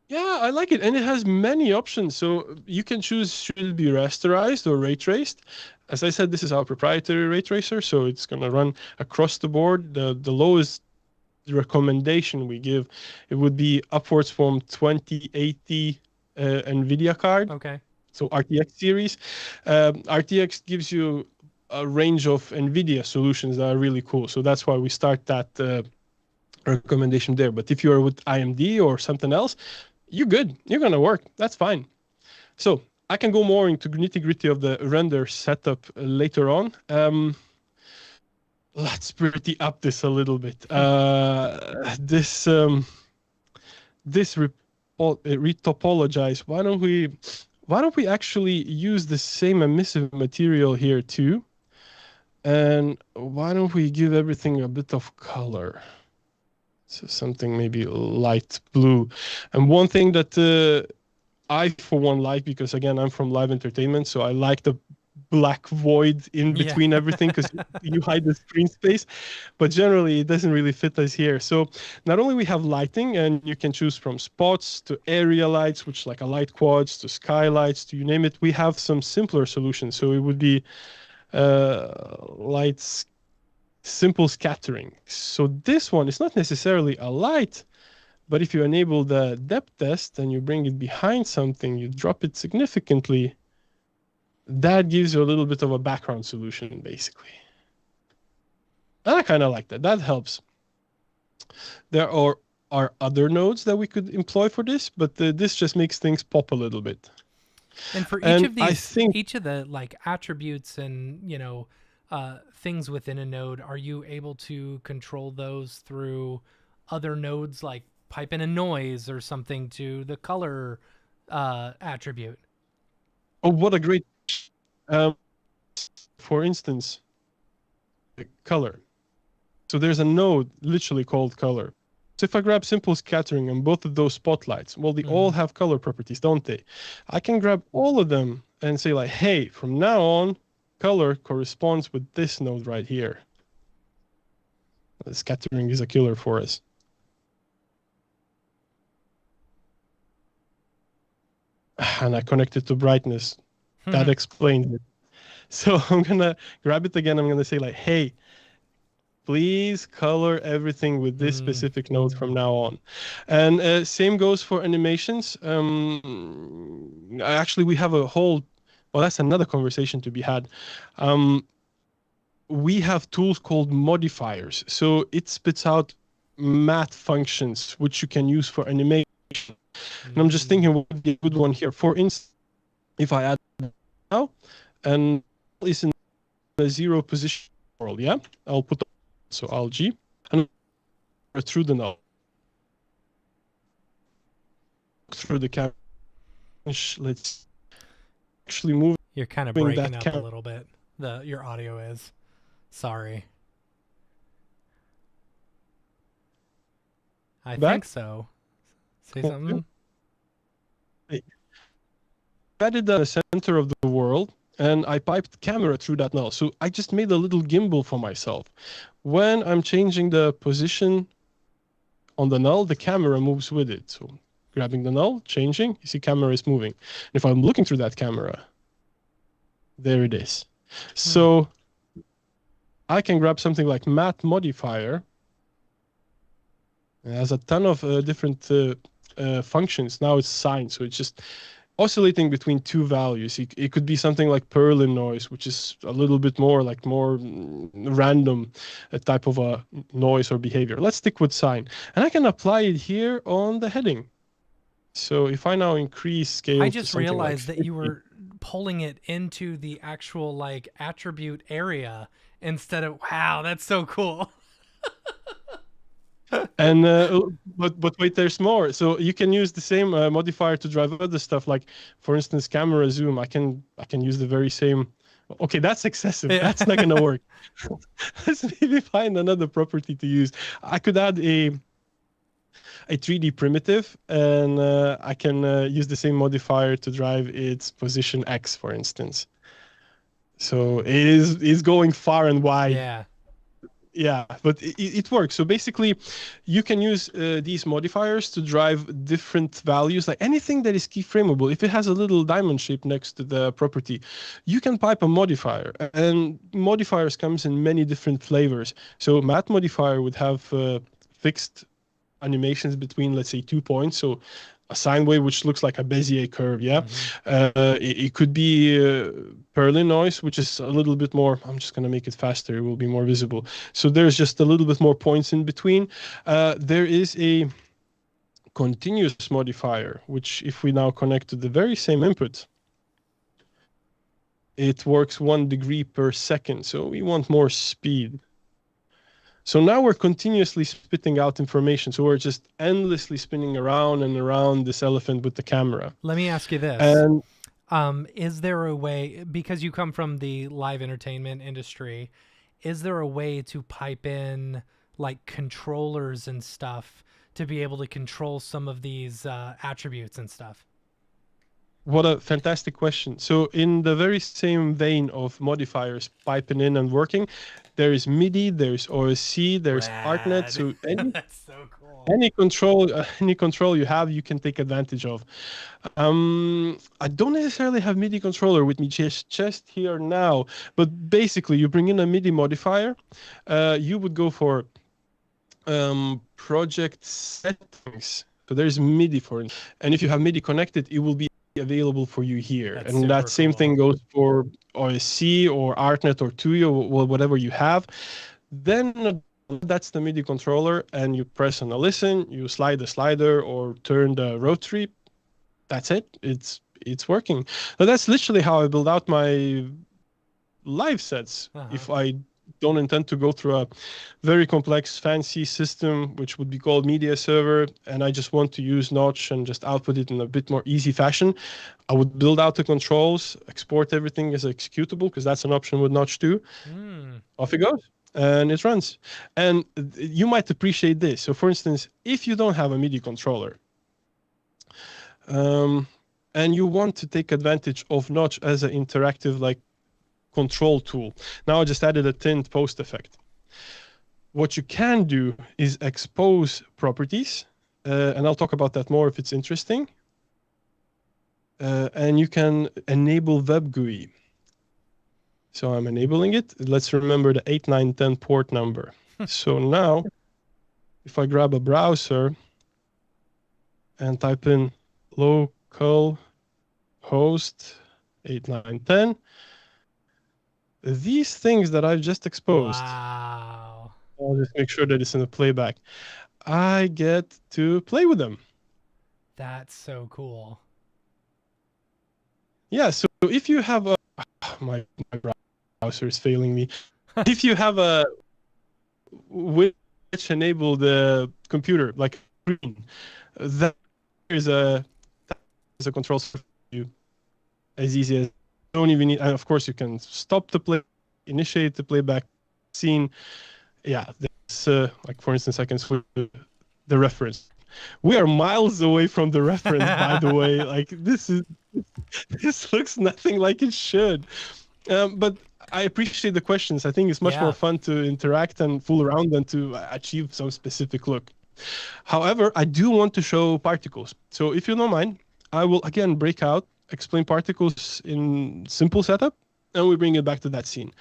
Yeah, I like it. And it has many options. So you can choose, should it be rasterized or ray traced? As I said, this is our proprietary ray tracer, so it's going to run across the board. The lowest recommendation we give, it would be upwards from 2080 NVIDIA card.
Okay.
So RTX series. RTX gives you a range of NVIDIA solutions that are really cool. So that's why we start that recommendation there. But if you're with AMD or something else, you're good. You're going to work. That's fine. So I can go more into nitty-gritty of the render setup later on. Let's pretty up this a little bit. This retopologize. Why don't we actually use the same emissive material here too? And why don't we give everything a bit of color? So something maybe light blue. And one thing that I, for one, like, because again, I'm from live entertainment, so I like the black void in between everything because you hide the screen space, but generally it doesn't really fit us here. So not only we have lighting, and you can choose from spots to area lights, which like a light quads, to skylights, to you name it. We have some simpler solutions. So it would be simple scattering. So this one is not necessarily a light, But if you enable the depth test and you bring it behind something, you drop it significantly, that gives you a little bit of a background solution, basically. And I kind of like that. That helps. There are other nodes that we could employ for this, but this just makes things pop a little bit.
And for each of these, each of the like attributes and things within a node, are you able to control those through other nodes, like pipe in a noise or something to the color attribute?
Oh, what a great! For instance, color. So there's a node literally called color. So if I grab simple scattering and both of those spotlights, well, they all have color properties, don't they? I can grab all of them and say like, hey, from now on, color corresponds with this node right here. The scattering is a killer for us. And I connect it to brightness. That explains it. So I'm going to grab it again. I'm going to say like, hey, please color everything with this specific node from now on. And same goes for animations. Actually, we have a whole, well, that's another conversation to be had. We have tools called modifiers. So it spits out math functions, which you can use for animation. And I'm just thinking what would be a good one here. For instance, if I add now, and is in a 0 position world, yeah? I'll put so I'll G and through the null. Through the camera. Let's actually move.
You're kind of breaking up a little bit. Your audio is. Sorry. I think so. Say something.
I added the center of the world, and I piped camera through that null. So I just made a little gimbal for myself. When I'm changing the position on the null, the camera moves with it. So grabbing the null, changing, you see camera is moving. And if I'm looking through that camera, there it is. So I can grab something like math modifier. It has a ton of different functions. Now it's signed, so it's just oscillating between two values. It could be something like Perlin noise, which is a little bit more random type of a noise or behavior. Let's stick with sine. And I can apply it here on the heading. So if I now increase scale,
I just realized that you were pulling it into the actual like attribute area instead of, wow, that's so cool.
And but wait, there's more. So you can use the same modifier to drive other stuff, like for instance camera zoom. I can use the very same. Okay, that's excessive. Yeah. That's not gonna work. Let's maybe find another property to use. I could add a 3D primitive, and I can use the same modifier to drive its position X, for instance. So it is going far and wide.
Yeah.
Yeah, but it works. So basically, you can use these modifiers to drive different values, like anything that is keyframeable. If it has a little diamond shape next to the property, you can pipe a modifier. And modifiers comes in many different flavors. So math modifier would have fixed animations between, let's say, 2 points. So a sine wave which looks like a Bezier curve, yeah. It could be Perlin noise, which is a little bit more. I'm just going to make it faster; it will be more visible. So there's just a little bit more points in between. There is a continuous modifier, which if we now connect to the very same input, it works 1 degree per second. So we want more speed. So now we're continuously spitting out information. So we're just endlessly spinning around and around this elephant with the camera.
Let me ask you this. Is there a way, because you come from the live entertainment industry, is there a way to pipe in like controllers and stuff to be able to control some of these attributes and stuff?
What a fantastic question. So in the very same vein of modifiers piping in and working, there is MIDI, there's OSC, there's ArtNet. So
that's so cool.
Any control you have, you can take advantage of. I don't necessarily have MIDI controller with me just here now, but basically you bring in a MIDI modifier. You would go for project settings. So there's MIDI for it. And if you have MIDI connected, it will be available for you here.
That's
and that
super
same
cool.
thing goes for OSC or ArtNet or Tuyo or whatever you have. Then that's the MIDI controller, and you press on a listen, you slide the slider or turn the rotary. That's it. It's working. So that's literally how I build out my live sets. If I don't intend to go through a very complex, fancy system, which would be called media server, and I just want to use Notch and just output it in a bit more easy fashion, I would build out the controls, export everything as executable, because that's an option with Notch too. Off it goes, and it runs. And you might appreciate this. So for instance, if you don't have a MIDI controller, and you want to take advantage of Notch as an interactive like control tool. Now I just added a tint post effect. What you can do is expose properties, and I'll talk about that more if it's interesting. And you can enable web GUI. So I'm enabling it. Let's remember the 8910 port number. So now, if I grab a browser and type in local host 8910, these things that I've just exposed,
wow.
I'll just make sure that it's in the playback, I get to play with them.
That's so cool.
Yeah, so if you have a... my browser is failing me. If you have a which enable the computer, like screen, that is a control for you as easy as... don't even need... and of course you can stop the play, initiate the playback scene. Yeah, there's like for instance, I can switch the reference. We are miles away from the reference, by the way. Like this looks nothing like it should. But I appreciate the questions. I think it's much more fun to interact and fool around than to achieve some specific look. However, I do want to show particles. So if you don't mind, I will again break out, explain particles in simple setup, and we bring it back to that scene.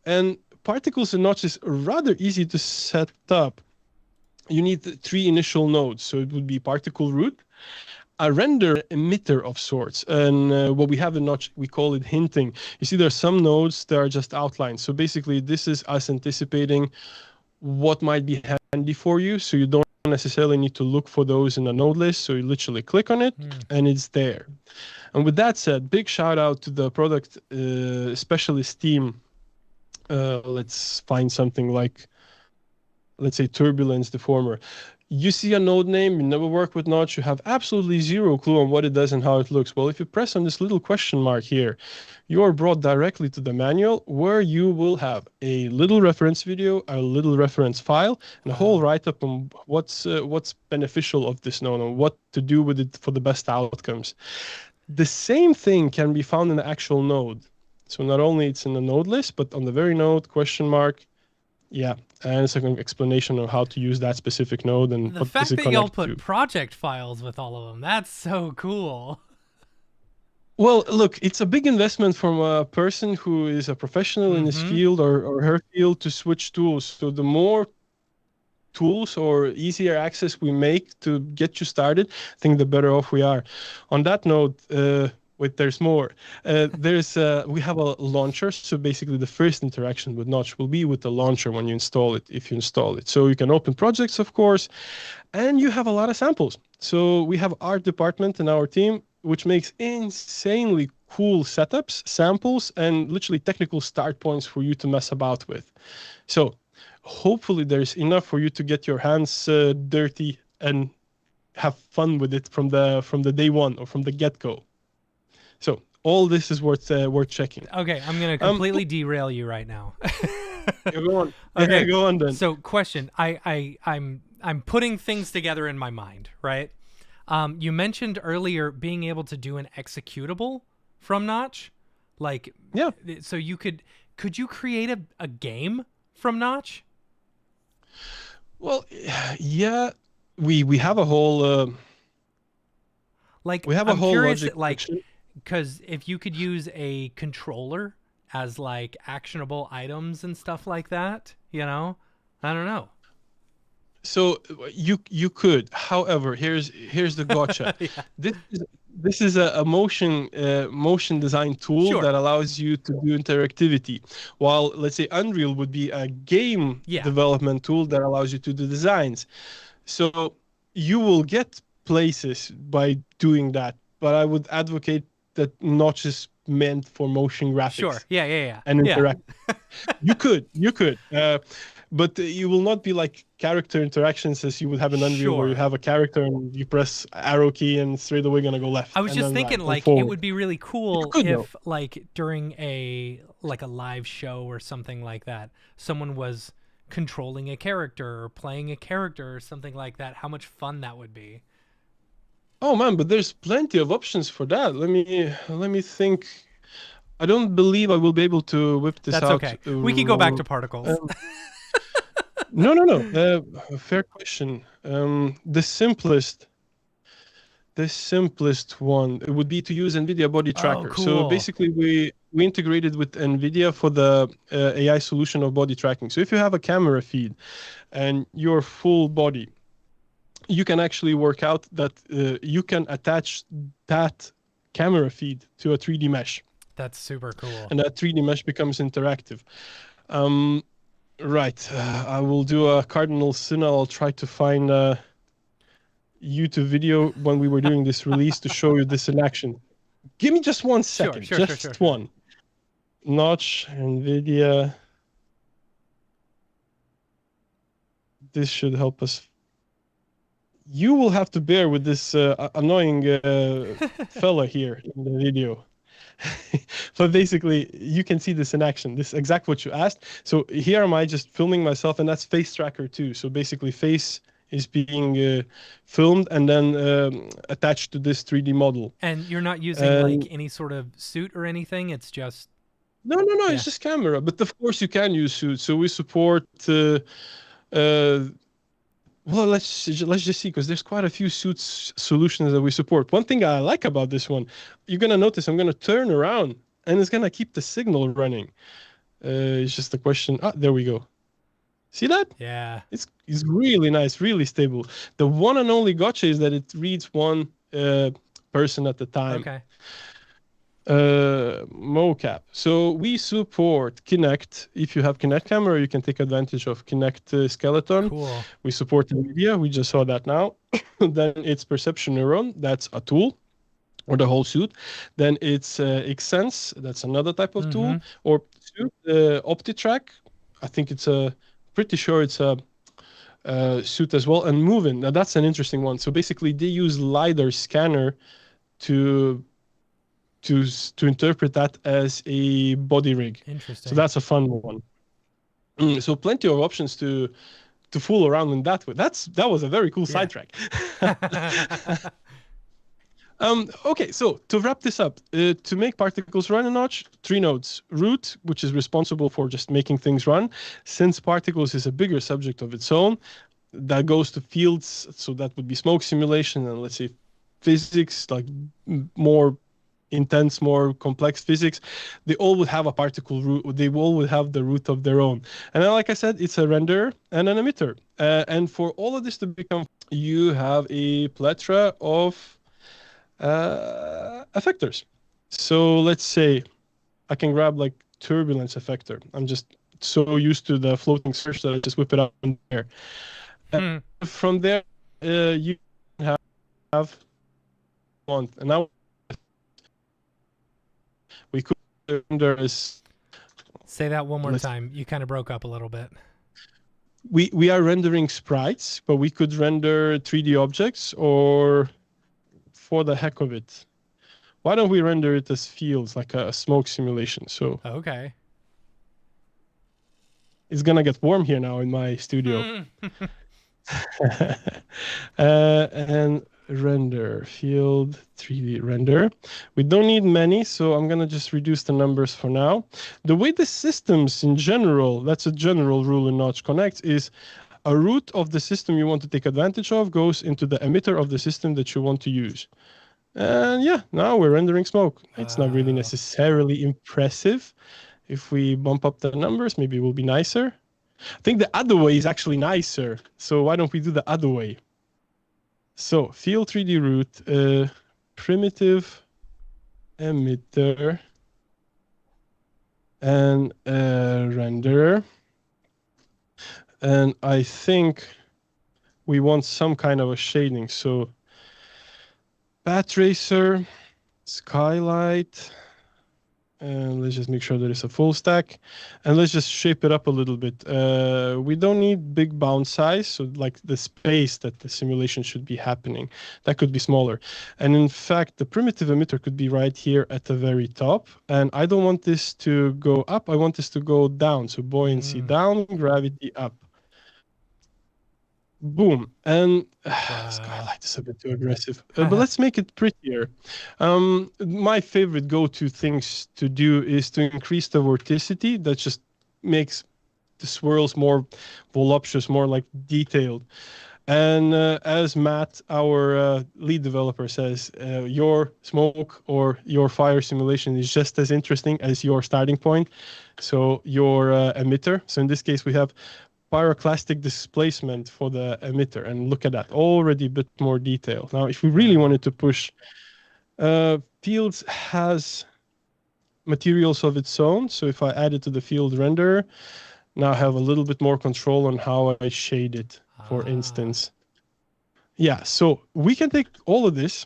And particles in Notch is rather easy to set up. You need 3 initial nodes. So it would be particle root, a render emitter of sorts, and what we have in Notch, we call it hinting. You see, there are some nodes that are just outlines. So basically, this is us anticipating what might be handy for you. So you don't necessarily need to look for those in a node list. So you literally click on it, and it's there. And with that said, big shout out to the product specialist team. Let's find something like, let's say, Turbulence Deformer. You see a node name, you never work with Notch, you have absolutely zero clue on what it does and how it looks. Well, if you press on this little question mark here, you are brought directly to the manual, where you will have a little reference video, a little reference file, and a whole write-up on what's beneficial of this node and what to do with it for the best outcomes. The same thing can be found in the actual node. So not only it's in the node list, but on the very node, question mark, yeah, and it's an explanation of how to use that specific node and
the fact that y'all put project files with all of them, that's so cool.
Well, look, it's a big investment from a person who is a professional in his field or her field to switch tools. So the more tools or easier access we make to get you started, I think the better off we are. On that note, wait, there's more. We have a launcher. So basically the first interaction with Notch will be with the launcher when you install it, if you install it. So you can open projects, of course, and you have a lot of samples. So we have art department in our team, which makes insanely cool setups, samples, and literally technical start points for you to mess about with. So hopefully there's enough for you to get your hands dirty and have fun with it from the day one or from the get-go. So all this is worth checking.
Okay, I'm gonna completely derail you right now.
Go on.
Okay,
go on then.
So, question: I'm putting things together in my mind, right? You mentioned earlier being able to do an executable from Notch, like So could you create a game from Notch?
Well, yeah, we have a whole
like
we have a whole logic section.
Because if you could use a controller as like actionable items and stuff like that, I don't know.
So you could. However, here's the gotcha.
Yeah.
This is a motion design tool
Sure.
that allows you to do interactivity. While let's say Unreal would be a game
Yeah.
development tool that allows you to do designs. So you will get places by doing that, but I would advocate that Notch is meant for motion graphics.
Sure. Yeah.
And interact. You could, but you will not be like character interactions as you would have in Unreal, where you have a character and you press arrow key and straight away gonna go left.
I was just thinking,
right,
like, it would be really cool if, like, during a live show or something like that, someone was controlling a character or playing a character or something like that. How much fun that would be.
Oh man, but there's plenty of options for that. Let me think. I don't believe I will be able to whip this out.
That's okay. We could go back to particles.
No. Fair question. The simplest one would be to use NVIDIA Body Tracker.
Oh, cool.
So basically, we integrated with NVIDIA for the AI solution of body tracking. So if you have a camera feed and your full body, you can actually work out that you can attach that camera feed to a 3D mesh.
That's super cool.
And that 3D mesh becomes interactive. Right. I will do a cardinal sin. I'll try to find a YouTube video when we were doing this release to show you this in action. Give me just 1 second.
Sure.
One. Notch, NVIDIA. This should help us. You will have to bear with this annoying fella here in the video. But basically, you can see this in action. This is exactly what you asked. So here am I just filming myself, and that's face tracker too. So basically, face is being filmed and then attached to this 3D model.
And you're not using like any sort of suit or anything. It's just
no. Yeah. It's just camera. But of course, you can use suits. So we support. Well, let's just see, because there's quite a few suits solutions that we support. One thing I like about this one, you're gonna notice I'm gonna turn around and it's gonna keep the signal running. It's just a question. There we go. See that?
Yeah.
It's really nice, really stable. The one and only gotcha is that it reads one person at a time.
Okay.
Mocap. So we support Kinect. If you have Kinect camera, you can take advantage of Kinect skeleton.
Cool.
We support NVIDIA. We just saw that now. Then it's Perception Neuron. That's a tool, or the whole suit. Then it's Xsense. That's another type of tool. Or suit. OptiTrack. I think pretty sure it's a suit as well. And Movin. Now that's an interesting one. So basically, they use LiDAR scanner to interpret that as a body rig.
Interesting.
So that's a fun one. So plenty of options to fool around in that way. That was a very cool sidetrack. Okay, so to wrap this up, to make particles run a Notch, 3 nodes. Root, which is responsible for just making things run. Since particles is a bigger subject of its own, that goes to fields, so that would be smoke simulation and let's say physics, like more intense, more complex physics. They all would have a particle root. They all would have the root of their own. And then, like I said, it's a renderer and an emitter. And for all of this to become, you have a plethora of effectors. So let's say I can grab like turbulence effector. I'm just so used to the floating search that I just whip it up in there. From there, you have one. And now we could render as.
Say that one more time. You kind of broke up a little bit.
We are rendering sprites, but we could render 3D objects, or for the heck of it, why don't we render it as fields, like a smoke simulation? So
okay,
it's gonna get warm here now in my studio. And render field 3D render. We don't need many, so I'm gonna just reduce the numbers for now. The way the systems in general, that's a general rule in Notch Connect, is a root of the system you want to take advantage of goes into the emitter of the system that you want to use. And yeah, now we're rendering smoke. It's not really necessarily impressive. If we bump up the numbers, maybe it will be nicer. I think the other way is actually nicer. So why don't we do the other way? So field 3D root, primitive emitter, and renderer. And I think we want some kind of a shading. So path tracer, skylight, and let's just make sure there is a full stack, and let's just shape it up a little bit. We don't need big bound size, so like the space that the simulation should be happening, that could be smaller. And in fact, the primitive emitter could be right here at the very top, and I don't want this to go up, I want this to go down. So buoyancy down, gravity up. Boom. And skylight is a bit too aggressive, but let's make it prettier. My favorite go-to things to do is to increase the vorticity. That just makes the swirls more voluptuous, more like detailed. And as Matt, our lead developer, says, your smoke or your fire simulation is just as interesting as your starting point. So your emitter. So in this case, we have pyroclastic displacement for the emitter, and look at that, already a bit more detail. Now, if we really wanted to push, fields has materials of its own. So if I add it to the field renderer, now I have a little bit more control on how I shade it, for instance. Yeah, so we can take all of this,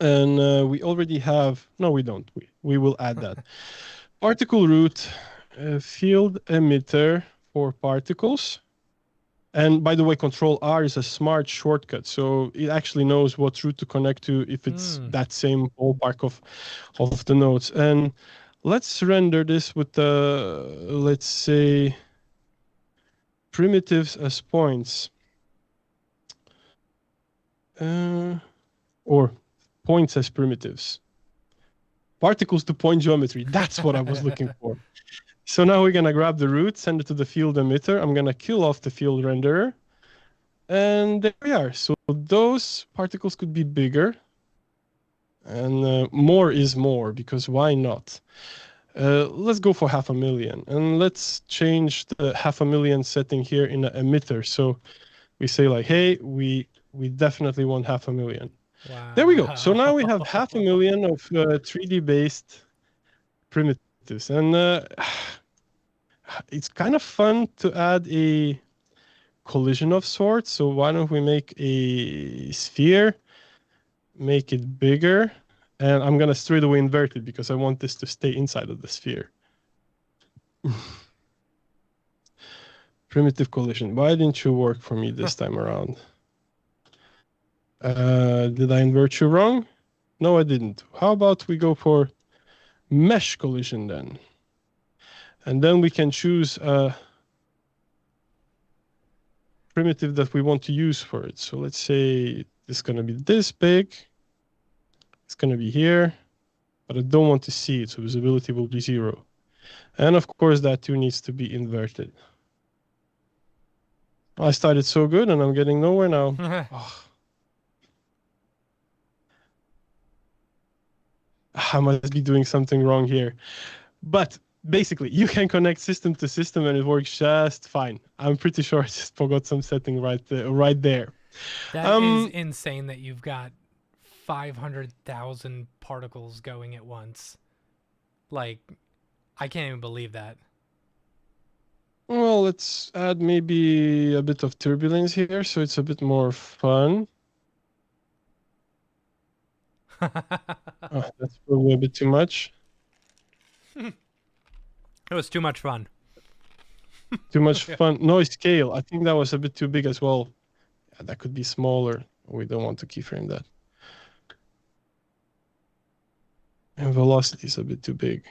and we already have, no, we don't. We will add that. Particle root, field emitter, for particles. And by the way, Control R is a smart shortcut, so it actually knows what route to connect to if it's that same ballpark of the nodes. And let's render this with the, let's say, primitives as points, or points as primitives. Particles to point geometry. That's what I was looking for. So now we're going to grab the root, send it to the field emitter. I'm going to kill off the field renderer. And there we are. So those particles could be bigger. And more is more, because why not? Let's go for 500,000. And let's change the 500,000 setting here in the emitter. So we say like, hey, we definitely want 500,000. Wow. There we go. So now we have 500,000 of 3D based primitives. And it's kind of fun to add a collision of sorts. So why don't we make a sphere, make it bigger, and I'm going to straight away invert it because I want this to stay inside of the sphere. Primitive collision. Why didn't you work for me this time around? Did I invert you wrong? No, I didn't. How about we go for mesh collision then? And then we can choose a primitive that we want to use for it. So let's say it's going to be this big. It's going to be here, but I don't want to see it, so visibility will be 0. And of course, that too needs to be inverted. I started so good, and I'm getting nowhere now. Oh. I must be doing something wrong here. But basically, you can connect system to system and it works just fine. I'm pretty sure I just forgot some setting right there.
That is insane that you've got 500,000 particles going at once. Like, I can't even believe that.
Well, let's add maybe a bit of turbulence here so it's a bit more fun. Oh, that's probably a bit too much.
It was too much fun.
Too much fun. No scale. I think that was a bit too big as well. Yeah, that could be smaller. We don't want to keyframe that. And velocity is a bit too big.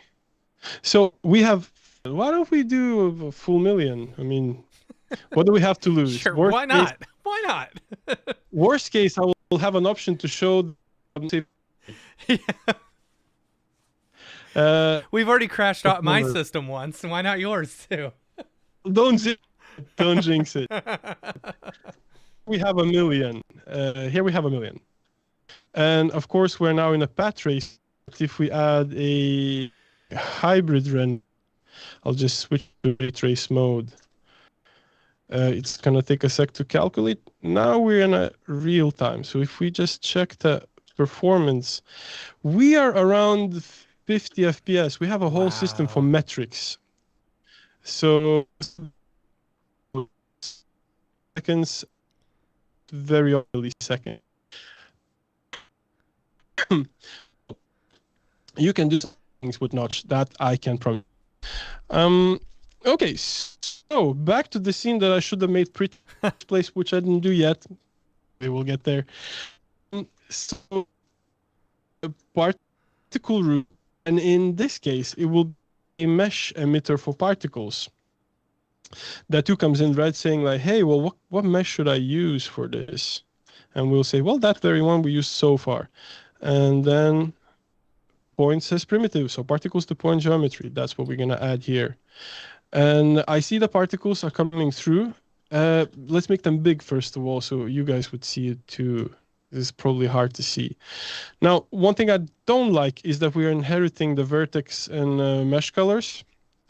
So we have, why don't we do a full million? I mean, what do we have to lose?
Sure, why not? Why not?
Worst case, I will have an option to show.
We've already crashed out my system once. Why not yours too?
Don't jinx it. We have 1 million. Here we have 1 million. And of course, we're now in a path race. If we add a hybrid render, I'll just switch to ray trace mode. It's going to take a sec to calculate. Now we're in a real time. So if we just check the performance, we are around 50 FPS. We have a whole system for metrics. So seconds, very early second. You can do things with Notch, that I can promise. Okay, so back to the scene that I should have made pretty place, which I didn't do yet. We will get there. So, a particle root, and in this case, it will be a mesh emitter for particles. That too comes in red saying like, hey, well, what mesh should I use for this? And we'll say, well, that very one we used so far. And then point says primitive, so particles to point geometry. That's what we're going to add here. And I see the particles are coming through. Let's make them big first of all, so you guys would see it too. This is probably hard to see. Now, one thing I don't like is that we are inheriting the vertex and mesh colors.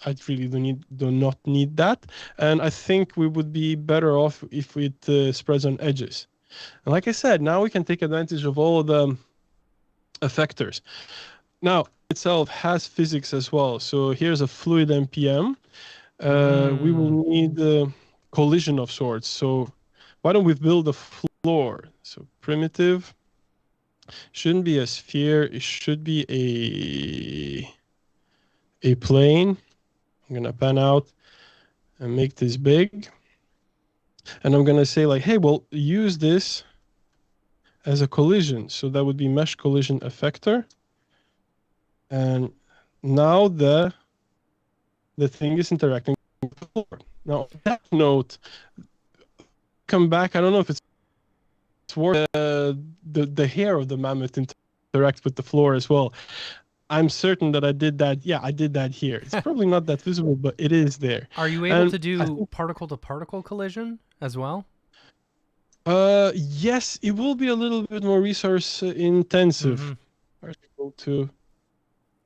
I really do not need that. And I think we would be better off if it spreads on edges. And like I said, now we can take advantage of all the effectors. Now, itself has physics as well. So here's a fluid NPM. We will need a collision of sorts. So why don't we build a floor? So primitive shouldn't be a sphere. It should be a plane. I'm going to pan out and make this big. And I'm going to say like, hey, well, use this as a collision. So that would be mesh collision effector. And now the thing is interacting with the floor. Now, on that note, come back. I don't know if it's worth the hair of the mammoth interact with the floor as well. I'm certain that I did that. Yeah, I did that here. It's probably not that visible, but it is there.
Are you able to do particle-to-particle collision as well?
Yes, it will be a little bit more resource intensive. Particle to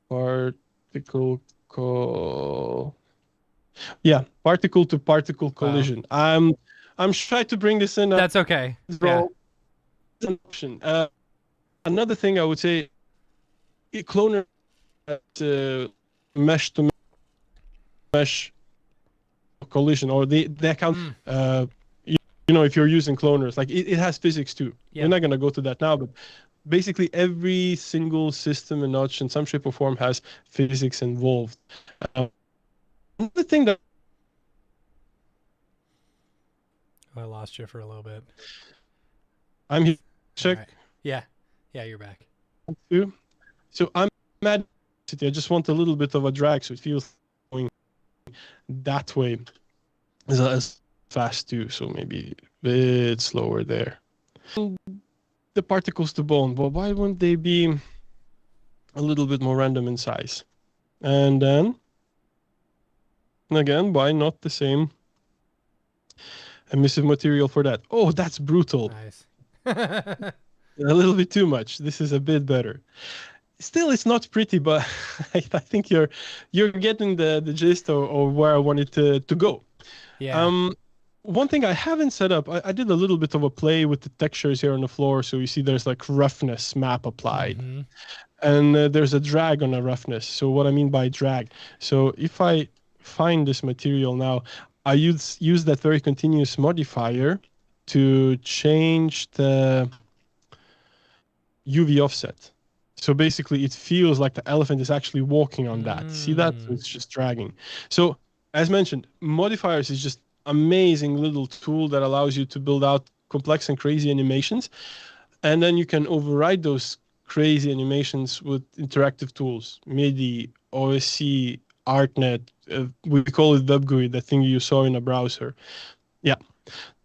particle particle to particle collision. I'm trying to bring this in.
That's okay.
Yeah. An option. Another thing I would say, cloner mesh to mesh collision, or the account. You know, if you're using cloners, like it has physics too. We're not gonna go to that now, but basically every single system in Notch in some shape or form has physics involved. The thing that
I lost you for a little bit.
I'm here. Check.
Right. Yeah, you're back.
So I'm mad. I just want a little bit of a drag, so it feels going that way as fast too. So maybe a bit slower there. The particles to bone. Well, why wouldn't they be a little bit more random in size? And then again, why not the same emissive material for that? Oh, that's brutal.
Nice.
A little bit too much. This is a bit better. Still, it's not pretty, but I think you're getting the gist or where I wanted to go.
Yeah.
One thing I haven't set up, I did a little bit of a play with the textures here on the floor. So you see there's like roughness map applied. And there's a drag on a roughness. So what I mean by drag. So if I find this material now, I use that very continuous modifier to change the UV offset. So basically it feels like the elephant is actually walking on that. See that? So it's just dragging. So as mentioned, modifiers is just amazing little tool that allows you to build out complex and crazy animations. And then you can override those crazy animations with interactive tools, MIDI, OSC, ArtNet, we call it WebGUI, the thing you saw in a browser. Yeah,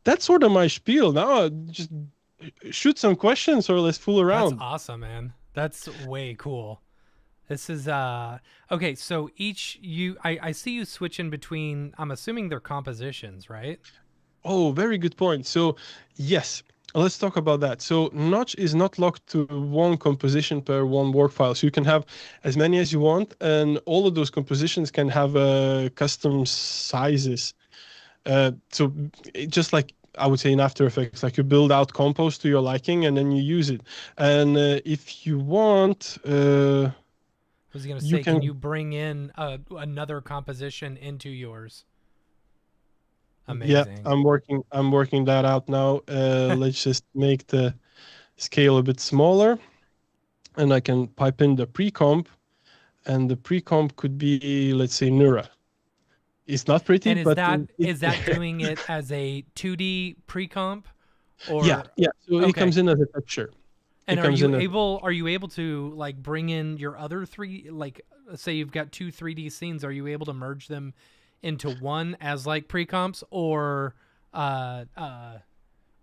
that's sort of my spiel. Now just shoot some questions or let's fool around.
That's awesome, man. That's way cool. This is okay, so I see you switching between, I'm assuming they're compositions, right?
Oh, very good point. So yes, let's talk about that. So Notch is not locked to one composition per one work file. So you can have as many as you want, and all of those compositions can have custom sizes. So just like I would say in After Effects, like you build out compose to your liking and then you use it. And if you want,
I was gonna
you
say, can
can.
you bring in another composition into yours?
Yeah,
Amazing.
I'm working that out now. Let's just make the scale a bit smaller, and I can pipe in the pre-comp, and the pre-comp could be, let's say, Nura. It's not pretty,
And is
but
that
it,
is that doing it as a 2D pre-comp
yeah,
or
yeah. So it
okay?
comes in as a texture.
And
It comes in as
are you able to like bring in your other three, like say you've got two 3D scenes, are you able to merge them into one as like pre-comps uh uh
I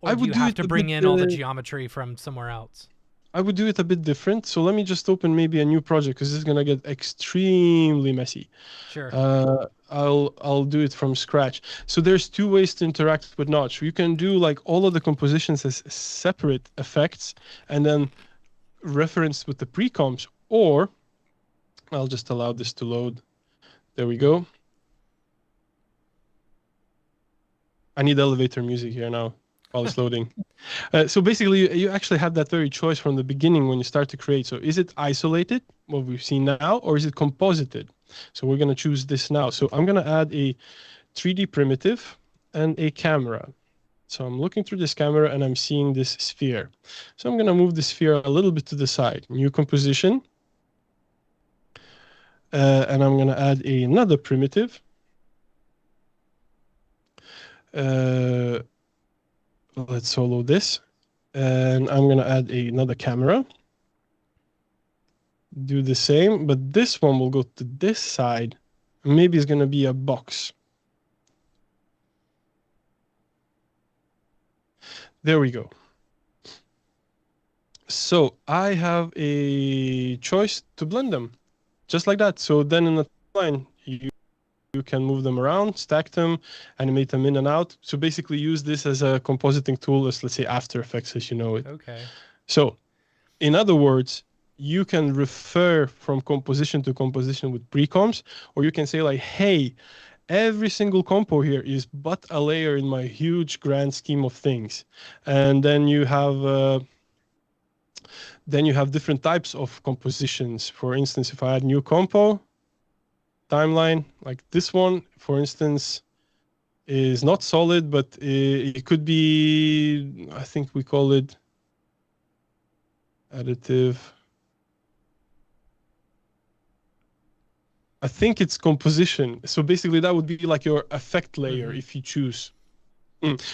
or do
would
you
do
have
it
to
a bit.
bring in all the geometry from somewhere else?
I would do it a bit different. So let me just open maybe a new project because this is gonna get extremely messy.
Sure.
I'll do it from scratch. So there's two ways to interact with Notch. You can do like all of the compositions as separate effects and then reference with the pre-comps, or I'll just allow this to load. There we go. I need elevator music here now while it's loading. So basically, you actually have that very choice from the beginning when you start to create. So is it isolated, what we've seen now, or is it composited? So we're going to choose this now. So I'm going to add a 3D primitive and a camera. So I'm looking through this camera and I'm seeing this sphere. So I'm going to move the sphere a little bit to the side. New composition. And I'm going to add another primitive. Let's solo this. And I'm going to add another camera. Do the same, but this one will go to this side. Maybe it's going to be a box. There we go. So I have a choice to blend them, just like that. So then in the line, you can move them around, stack them, animate them in and out. So basically use this as a compositing tool as, let's say, After Effects as you know it.
Okay.
So in other words, you can refer from composition to composition with pre-comps, or you can say like, hey, every single compo here is but a layer in my huge grand scheme of things. And then you have different types of compositions. For instance, if I add new compo, timeline, like this one, for instance, is not solid, but it could be, I think we call it additive. I think it's composition. So basically that would be like your effect layer if you choose.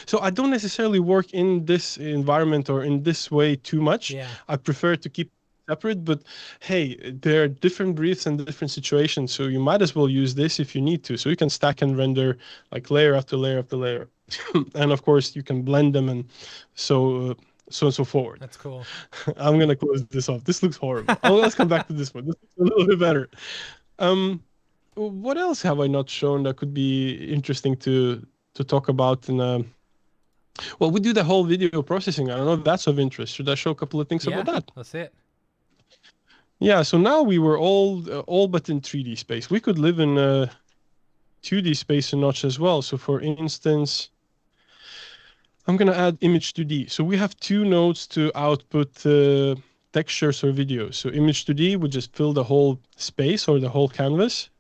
So I don't necessarily work in this environment or in this way too much.
Yeah.
I prefer to keep separate, but hey, there are different briefs and different situations, so you might as well use this if you need to. So you can stack and render like layer after layer after layer. And of course you can blend them and so and so forward.
That's cool.
I'm gonna close this off. This looks horrible. Let's come back to this one. This looks a little bit better. What else have I not shown that could be interesting to talk about in well, we do the whole video processing. I don't know if that's of interest. Should I show a couple of things about that?
That's it.
Yeah, so now we were all but in 3D space. We could live in 2D space in Notch as well. So for instance, I'm going to add image 2D. So we have two nodes to output textures or videos. So image 2D would just fill the whole space or the whole canvas.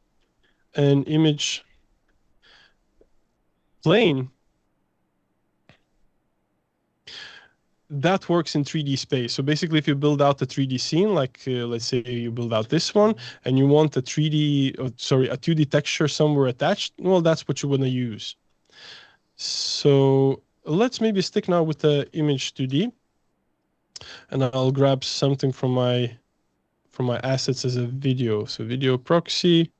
And image plane, that works in 3D space. So basically, if you build out a 3D scene, like let's say you build out this one, and you want a 2D texture somewhere attached, well, that's what you want to use. So let's maybe stick now with the image 2D, and I'll grab something from my assets as a video. So video proxy,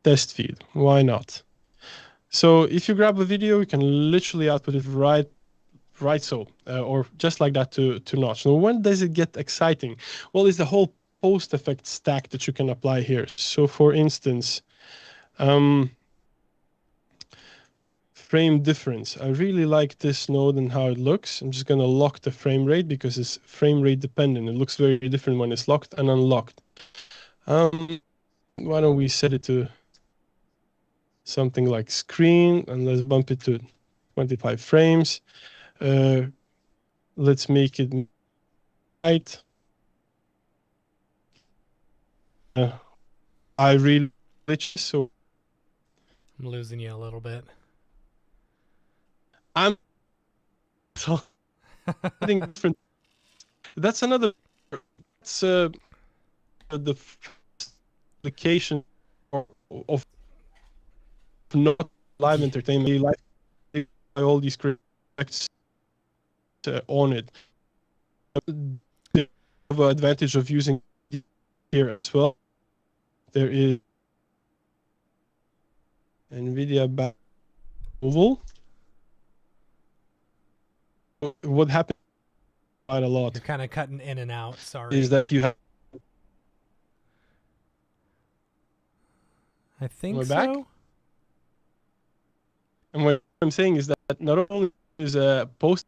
test feed. Why not? So if you grab a video, you can literally output it right so, or just like that to Notch. Now, when does it get exciting? Well, it's the whole post effect stack that you can apply here. So for instance, frame difference. I really like this node and how it looks. I'm just going to lock the frame rate because it's frame rate dependent. It looks very different when it's locked and unlocked. Why don't we set it to something like screen, and let's bump it to 25 frames. Let's make it right. I really glitch, so
I'm losing you a little bit.
I'm something different. That's another. It's the application of not live entertainment. Live all these corrects on it. The advantage of using it here as well. There is NVIDIA back removal. What happens quite a lot.
You're kind of cutting in and out. Sorry.
Is that you have?
I think
We're
so.
back? And what I'm saying is that not only is a post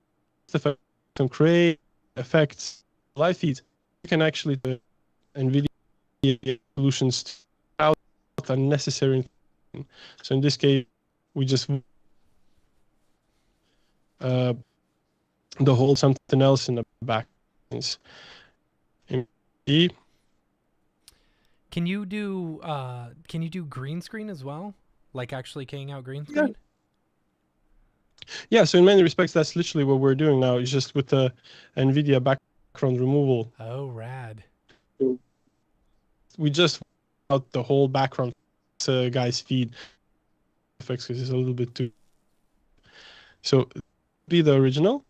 effect and create effects live feeds, you can actually do NVIDIA solutions out unnecessary. So in this case, we just the whole something else in the back.
Can you do green screen as well? Like actually keying out green screen?
Yeah, so in many respects, that's literally what we're doing now. It's just with the NVIDIA background removal.
Oh, rad.
We just out the whole background guy's feed effects because it's a little bit too. So be the original.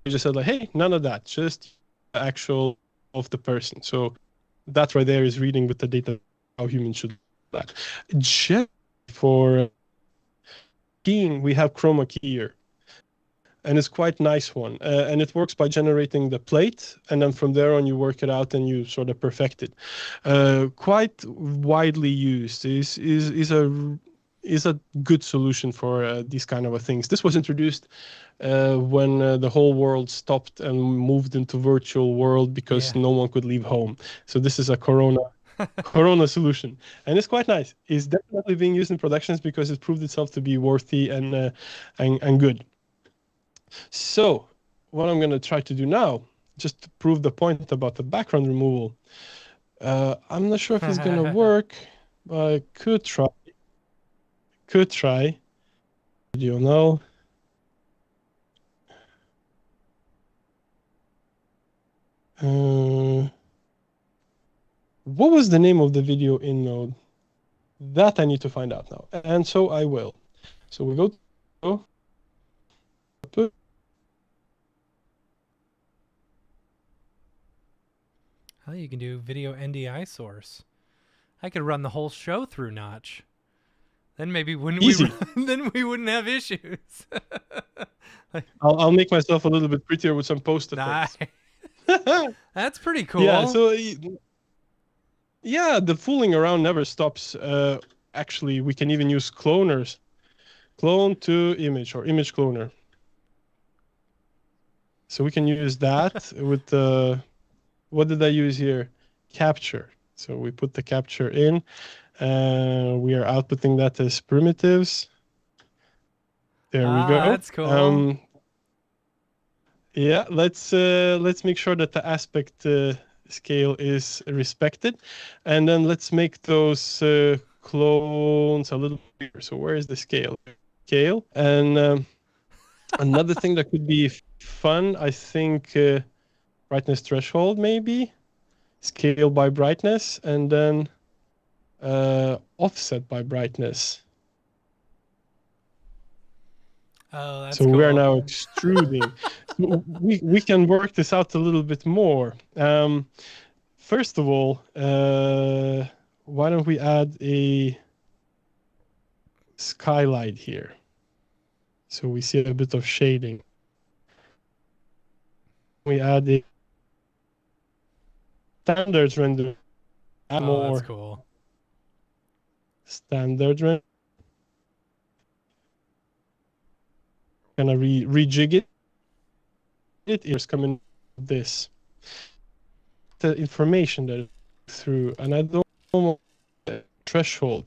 We just said like, hey, none of that, just the actual of the person. So that right there is reading with the data how humans should do that. Just for keying, we have chroma key here. And it's quite nice one. And it works by generating the plate, and then from there on you work it out and you sort of perfect it. Quite widely used is a good solution for these kind of things. This was introduced when the whole world stopped and moved into virtual world because no one could leave home. So this is a Corona solution, and it's quite nice. It's definitely being used in productions because it proved itself to be worthy and good. So what I'm going to try to do now, just to prove the point about the background removal, I'm not sure if it's going to work, but I could try. Video now. What was the name of the video in Node? That I need to find out now, and so I will. So we go to
Oh, you can do video NDI source. I could run the whole show through Notch. Then maybe then we wouldn't have issues.
I'll make myself a little bit prettier with some post effects.
That's pretty cool.
Yeah, so yeah, the fooling around never stops. Actually, we can even use cloners. Clone to image or image cloner. So we can use that with the, what did I use here? Capture. So we put the capture in. We are outputting that as primitives. There we go.
That's cool.
Yeah, let's make sure that the aspect scale is respected, and then let's make those clones a little bigger. So where is the scale? And another thing that could be fun, I think, brightness threshold maybe, scale by brightness, and then offset by brightness.
Oh, that's
so
cool.
We are now extruding. we can work this out a little bit more. First of all, why don't we add a skylight here? So we see a bit of shading. We add a standard render. Add more.
That's cool.
Standard render. Gonna rejig it. It is coming this. The information that through, and I don't know the threshold.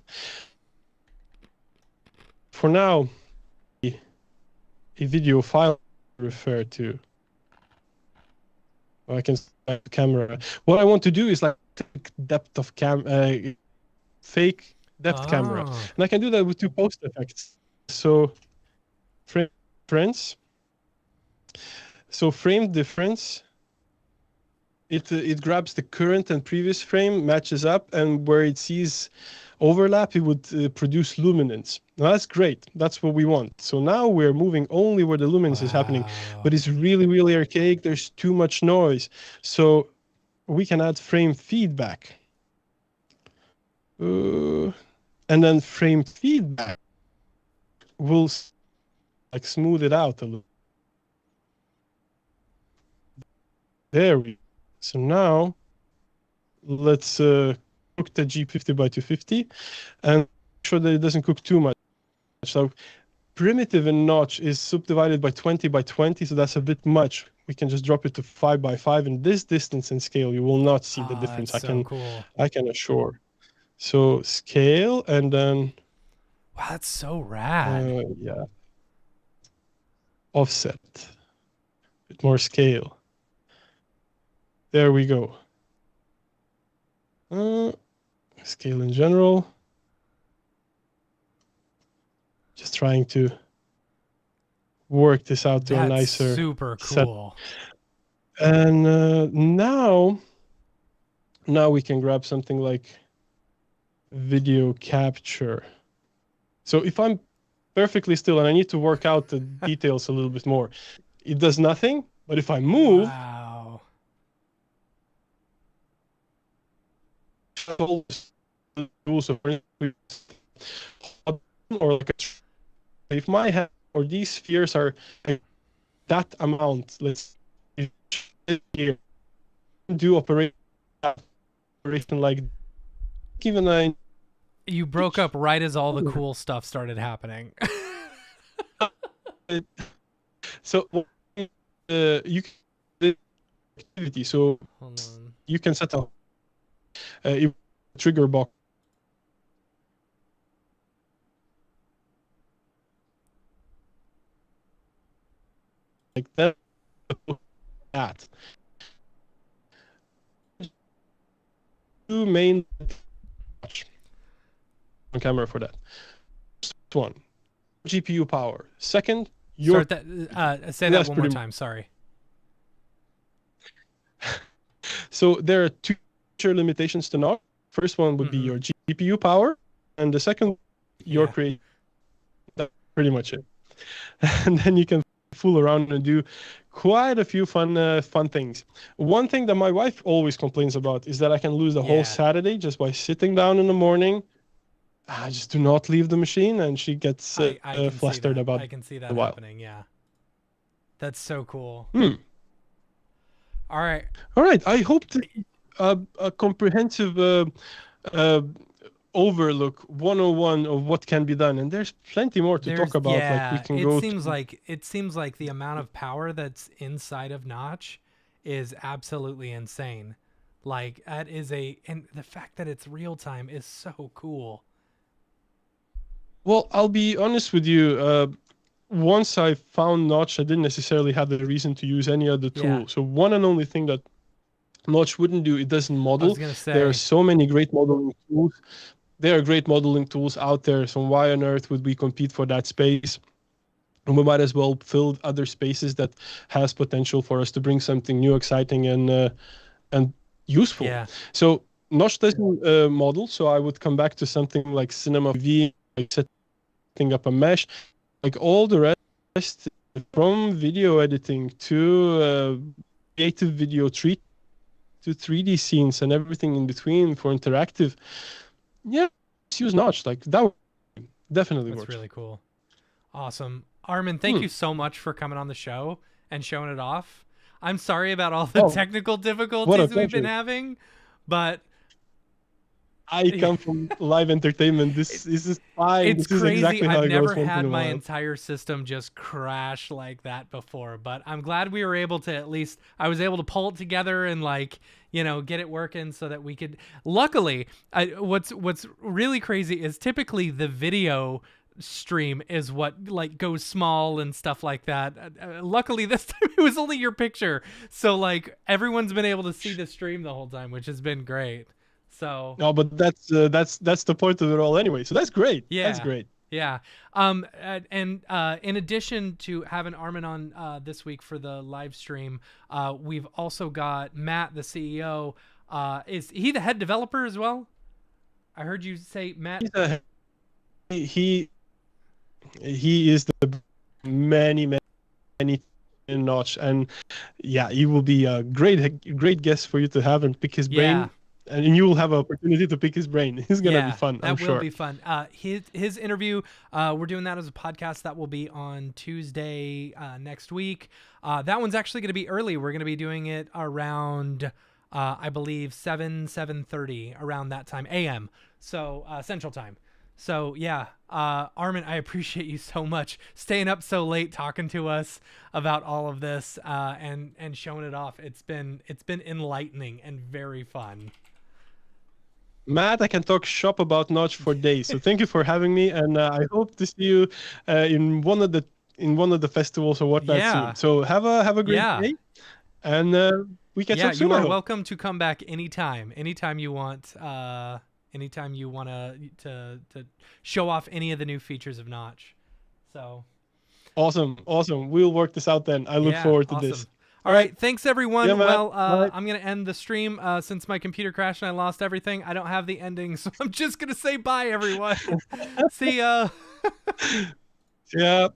for now, a video file to refer to. I can set the camera. What I want to do is like depth of fake depth camera, and I can do that with 2 post effects. So frame difference. So frame difference. It grabs the current and previous frame, matches up, and where it sees overlap, it would produce luminance. Now that's great. That's what we want. So now we're moving only where the luminance is happening, but it's really, really archaic. There's too much noise. So we can add frame feedback. And then frame feedback will like smooth it out a little. There we go. So now let's cook the G50 by 250 and make sure that it doesn't cook too much. So primitive in notch is subdivided by 20 by 20, so that's a bit much. We can just drop it to 5 by 5. In this distance and scale, you will not see the difference.
That's so cool.
I can assure. So scale and then.
Wow, that's so rad.
Yeah. Offset. A bit more scale. There we go. Scale in general. Just trying to work this out to a nicer
super cool
set. And now we can grab something like video capture. So if I'm perfectly still and I need to work out the details a little bit more, it does nothing. But if I move, or like if my hand or these spheres are that amount, let's here do operation like even
you broke up right as all the cool stuff started happening.
So you can activity, so you can set up trigger box like that. Two main on camera for that. First one, GPU power. Second,
say that one more time. Sorry.
So there are 2 limitations to notch. First one would be your GPU power, and the second, your create. That's pretty much it. And then you can fool around and do quite a few fun things. One thing that my wife always complains about is that I can lose the whole Saturday just by sitting down in the morning. I just do not leave the machine, and she gets flustered about it.
I can see that happening. Yeah, that's so cool. All right.
I hope a comprehensive overlook 101 of what can be done, and there's plenty more to talk about.
Yeah,
like we can
it seems like the amount of power that's inside of Notch is absolutely insane. Like that is and the fact that it's real time is so cool.
Well, I'll be honest with you. Once I found Notch, I didn't necessarily have the reason to use any other tool.
Yeah.
So one and only thing that Notch wouldn't do, it doesn't model.
I was gonna say,
there are so many great modeling tools. There are great modeling tools out there. So why on earth would we compete for that space? And we might as well fill other spaces that has potential for us to bring something new, exciting, and useful.
Yeah.
So Notch doesn't model. So I would come back to something like Cinema V, like setting up a mesh, like all the rest, from video editing to creative video treat to 3D scenes and everything in between for interactive. Yeah, just use Notch. Like that definitely works.
That's really cool. Awesome. Armin, thank you so much for coming on the show and showing it off. I'm sorry about all the technical difficulties we've been having, but
I come from live entertainment. This is fine.
It's
this
crazy.
Is exactly how
I've
it
never
goes
had my entire system just crash like that before, but I'm glad we were able to I was able to pull it together and get it working so that we could. Luckily, what's really crazy is typically the video stream is what like goes small and stuff like that. Luckily this time it was only your picture, so like everyone's been able to see the stream the whole time, which has been great. So
no, but that's the point of it all anyway. So that's great.
yeah,
That's great.
Yeah. In addition to having Armin on this week for the live stream, we've also got Matt, the CEO. Is he the head developer as well? I heard you say Matt.
He is the many notch, and yeah, he will be a great guest for you to have and pick his brain. And you will have an opportunity to pick his brain. It's gonna be fun. I'm sure.
That will be fun. His interview, we're doing that as a podcast. That will be on Tuesday next week. That one's actually going to be early. We're going to be doing it around, I believe 7:30 around that time a.m. So Central Time. So yeah, Armin, I appreciate you so much staying up so late talking to us about all of this and showing it off. It's been enlightening and very fun.
Matt, I can talk shop about Notch for days. So thank you for having me, and I hope to see you in one of the festivals or whatnot soon. So have a great day, and we can talk soon.
You are welcome to come back anytime you want. Anytime you want to show off any of the new features of Notch. So
awesome. We'll work this out then. I look forward to this.
All right. Thanks, everyone. I'm going to end the stream since my computer crashed and I lost everything. I don't have the ending, so I'm just going to say bye, everyone. See ya.
Yeah.